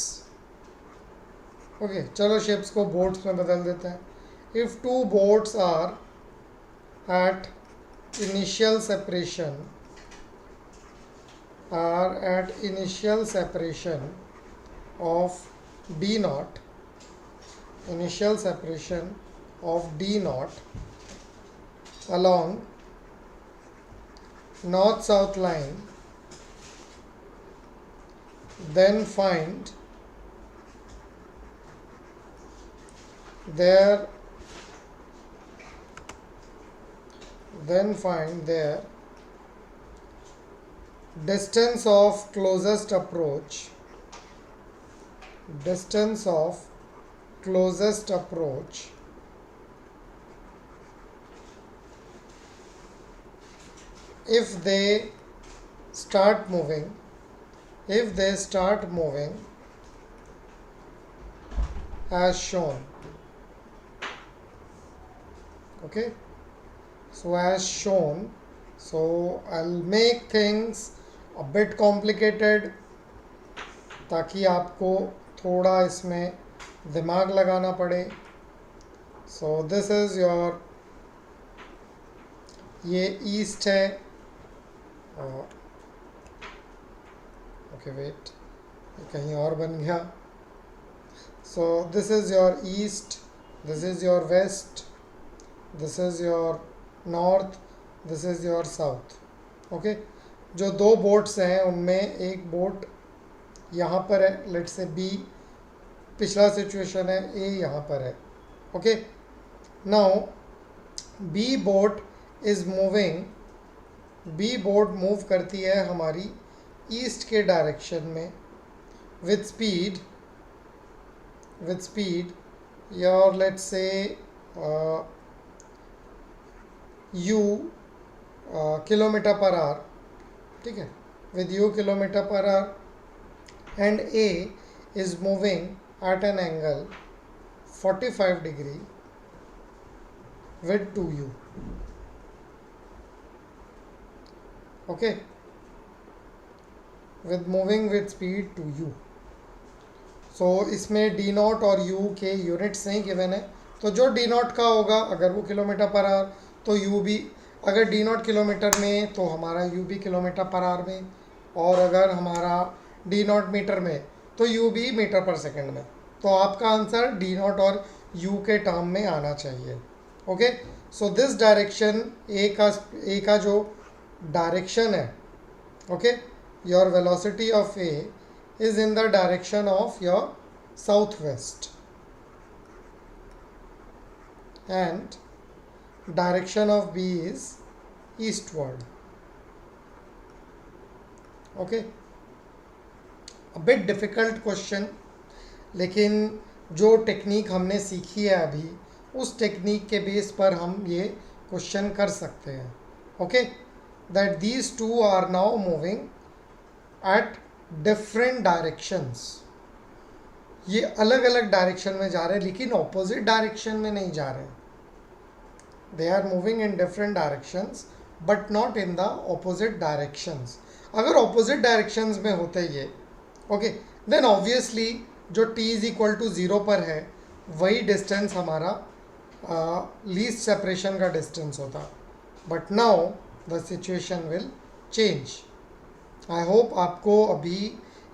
okay, चलो ships को boats में बदल देते हैं। If two boats are at initial separation of D naught, initial separation of D naught along north south line, then find their distance of closest approach if they start moving as shown. Okay, so as shown, so I'll make things a bit complicated ताकि आपको थोड़ा इसमें दिमाग लगाना पड़े। So this is your, ये east है, okay wait, कहीं और बन गया। So this is your east, this is your west, this is your north, this is your south. Okay, जो दो बोट्स हैं उनमें एक बोट यहाँ पर है, लेट्स से बी, पिछला सिचुएशन है ए यहाँ पर है। Okay, now B boat move करती है हमारी ईस्ट के डायरेक्शन में with speed your let's say u kilometre per hour, ठीक है, with u kilometre per hour, and A is moving at an angle 45 degree with 2u. Okay, with moving with speed 2u. So इसमें d not और u के units नहीं given है, तो जो d not का होगा अगर वो किलोमीटर पर आवर तो u भी, अगर d नॉट किलोमीटर में तो हमारा u भी किलोमीटर पर आवर में, और अगर हमारा डी नॉट मीटर में तो यू भी मीटर पर सेकंड में। तो आपका आंसर डी नॉट और यू के टर्म में आना चाहिए। ओके, सो दिस डायरेक्शन ए का जो डायरेक्शन है, okay, your velocity of A is in the direction of your south west and direction of B is eastward. Okay, a bit difficult question, लेकिन जो technique हमने सीखी है अभी उस टेक्निक के बेस पर हम ये क्वेश्चन कर सकते हैं. Okay, that these two are now moving at different directions. ये अलग अलग डायरेक्शन में जा रहे हैं लेकिन ऑपोजिट डायरेक्शन में नहीं जा रहे हैं. They are moving in different directions but not in the opposite directions. अगर ऑपोजिट डायरेक्शंस में होते ये, ओके, देन ऑब्वियसली जो t इज इक्वल टू 0 पर है वही डिस्टेंस हमारा लीस्ट सेपरेशन का डिस्टेंस होता. But now the situation will change. I hope आपको अभी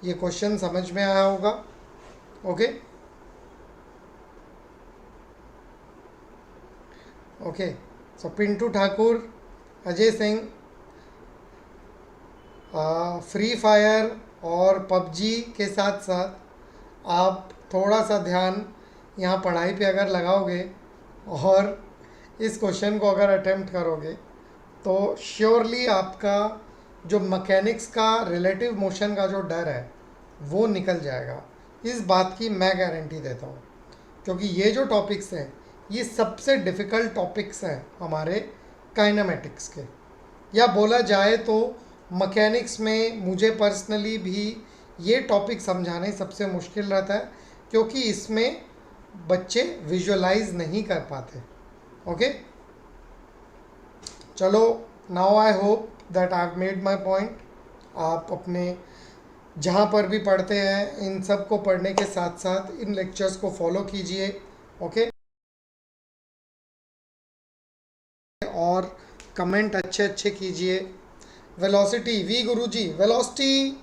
ये क्वेश्चन समझ में आया होगा. Okay, okay, so Pintu Thakur, Ajay Singh, Free Fire और पबजी के साथ साथ आप थोड़ा सा ध्यान यहाँ पढ़ाई पे अगर लगाओगे और इस क्वेश्चन को अगर अटेम्प्ट करोगे तो श्योरली आपका जो मैकेनिक्स का रिलेटिव मोशन का जो डर है वो निकल जाएगा. इस बात की मैं गारंटी देता हूँ, क्योंकि ये जो टॉपिक्स हैं ये सबसे डिफ़िकल्ट टॉपिक्स हैं हमारे काइनेमेटिक्स के. या बोला जाए तो मैकेनिक्स में मुझे पर्सनली भी ये टॉपिक समझाने सबसे मुश्किल रहता है, क्योंकि इसमें बच्चे विजुअलाइज नहीं कर पाते. ओके, चलो, now I hope that I have made my point. आप अपने जहाँ पर भी पढ़ते हैं इन सब को पढ़ने के साथ साथ इन लेक्चर्स को फॉलो कीजिए. ओके, और कमेंट अच्छे अच्छे कीजिए. वेलोसिटी, वी गुरुजी, वेलोसिटी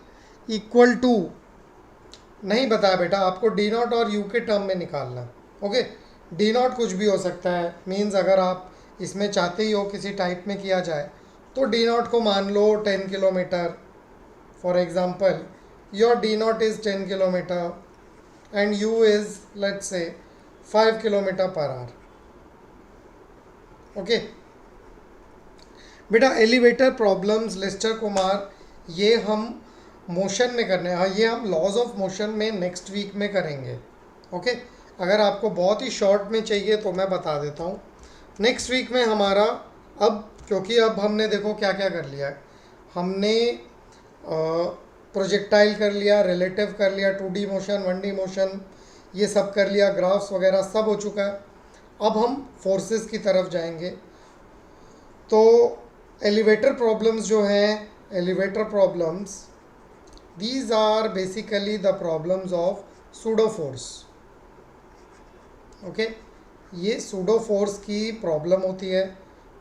इक्वल टू नहीं बताया बेटा, आपको डी नॉट और यू के टर्म में निकालना. ओके, डी नॉट कुछ भी हो सकता है. मीन्स अगर आप इसमें चाहते ही हो किसी टाइप में किया जाए तो डी नॉट को मान लो 10 kilometre. For example, your D not is 10 kilometre and you is let's say 5 kilometre per our. Okay बेटा, एलिवेटर प्रॉब्लम्स लेस्टर कुमार, ये हम मोशन में करने हैं. ये हम लॉज ऑफ मोशन में नेक्स्ट वीक में करेंगे. ओके, अगर आपको बहुत ही शॉर्ट में चाहिए तो मैं बता देता हूँ. नेक्स्ट वीक में हमारा अब, क्योंकि अब हमने देखो क्या क्या कर लिया है. हमने प्रोजेक्टाइल कर लिया, रिलेटिव कर लिया, 2D मोशन, 1D मोशन, ये सब कर लिया, ग्राफ्स वगैरह सब हो चुका है. अब हम फोर्सेस की तरफ जाएंगे. तो एलिवेटर प्रॉब्लम्स जो हैं, elevator problems, these are basically the problems of pseudo force. Okay, ये सूडो फोर्स की प्रॉब्लम होती है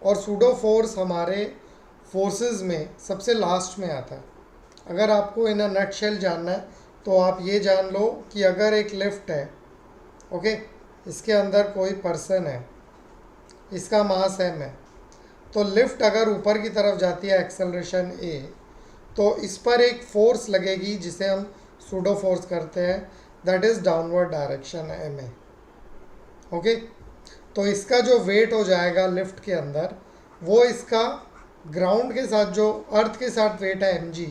और सूडो फोर्स हमारे फोर्सेस में सबसे लास्ट में आता है. अगर आपको इन अ नटशेल जानना है तो आप ये जान लो कि अगर एक लिफ्ट है, ओके, इसके अंदर कोई पर्सन है, इसका मास m है, तो लिफ्ट अगर ऊपर की तरफ जाती है एक्सेलरेशन a, तो इस पर एक फोर्स लगेगी जिसे हम सूडो फोर्स करते हैं, that is downward direction ma. Okay, तो इसका जो वेट हो जाएगा लिफ्ट के अंदर वो इसका ग्राउंड के साथ, जो अर्थ के साथ वेट है mg,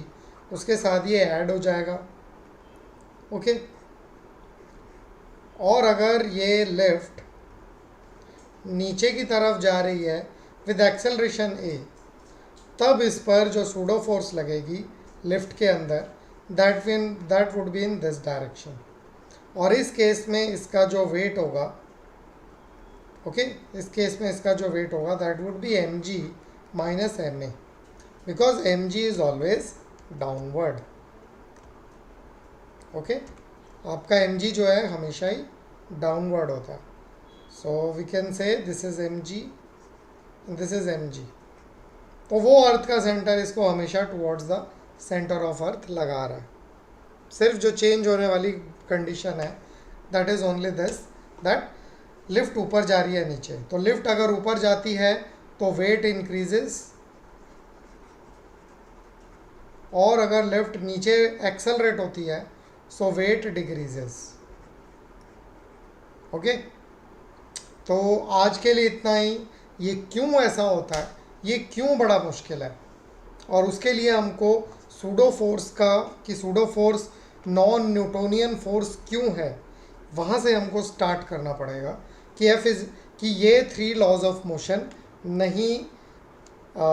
उसके साथ ये ऐड हो जाएगा. ओके, और अगर ये लिफ्ट नीचे की तरफ जा रही है विद एक्सेलरेशन a, तब इस पर जो सूडो फोर्स लगेगी लिफ्ट के अंदर, that would be in this direction. और इस केस में इसका जो वेट होगा, ओके, इस केस में इसका जो वेट होगा that would be mg minus ma, because mg is always downward. Okay, आपका mg जो है हमेशा ही डाउनवर्ड होता है. So we can say this is mg, this is mg. तो वो अर्थ का सेंटर इसको हमेशा towards the centre of earth लगा रहा है. सिर्फ जो चेंज होने वाली कंडीशन है that is only this, that lift ऊपर जा रही है नीचे, तो लिफ्ट अगर ऊपर जाती है तो वेट इंक्रीजेस, और अगर लिफ्ट नीचे एक्सेलरेट होती है सो वेट डिक्रीजेस। ओके, तो आज के लिए इतना ही। ये क्यों ऐसा होता है, ये क्यों बड़ा मुश्किल है, और उसके लिए हमको सूडो फोर्स का, कि pseudo force non Newtonian force क्यों है, वहाँ से हमको स्टार्ट करना पड़ेगा कि कि ये 3 लॉज ऑफ मोशन नहीं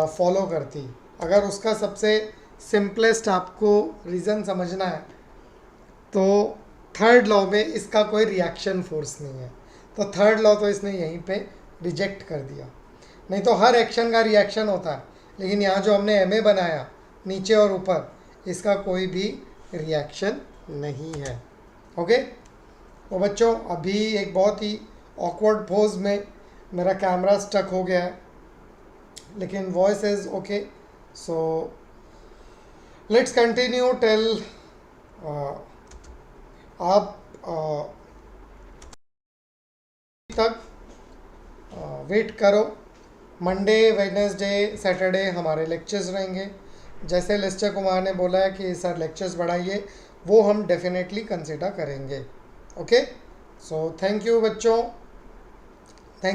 फॉलो करती। अगर उसका सबसे सिंपलेस्ट आपको रीज़न समझना है तो थर्ड लॉ में इसका कोई रिएक्शन फोर्स नहीं है, तो थर्ड लॉ तो इसने यहीं पे रिजेक्ट कर दिया। नहीं तो हर एक्शन का रिएक्शन होता है, लेकिन यहाँ जो हमने एम ए बनाया नीचे और ऊपर, इसका कोई भी रिएक्शन नहीं है। ओके, तो बच्चों अभी एक बहुत ही ऑकवर्ड पोज में मेरा कैमरा स्टक हो गया है, लेकिन voice is okay. So let's continue till आप तक वेट करो। मंडे, वेडनेसडे, सैटरडे हमारे लेक्चर्स रहेंगे। जैसे लेस्टर कुमार ने बोला है कि सर लेक्चर्स बढ़ाइए, वो हम डेफिनेटली कंसिडर करेंगे। ओके, सो थैंक यू बच्चों।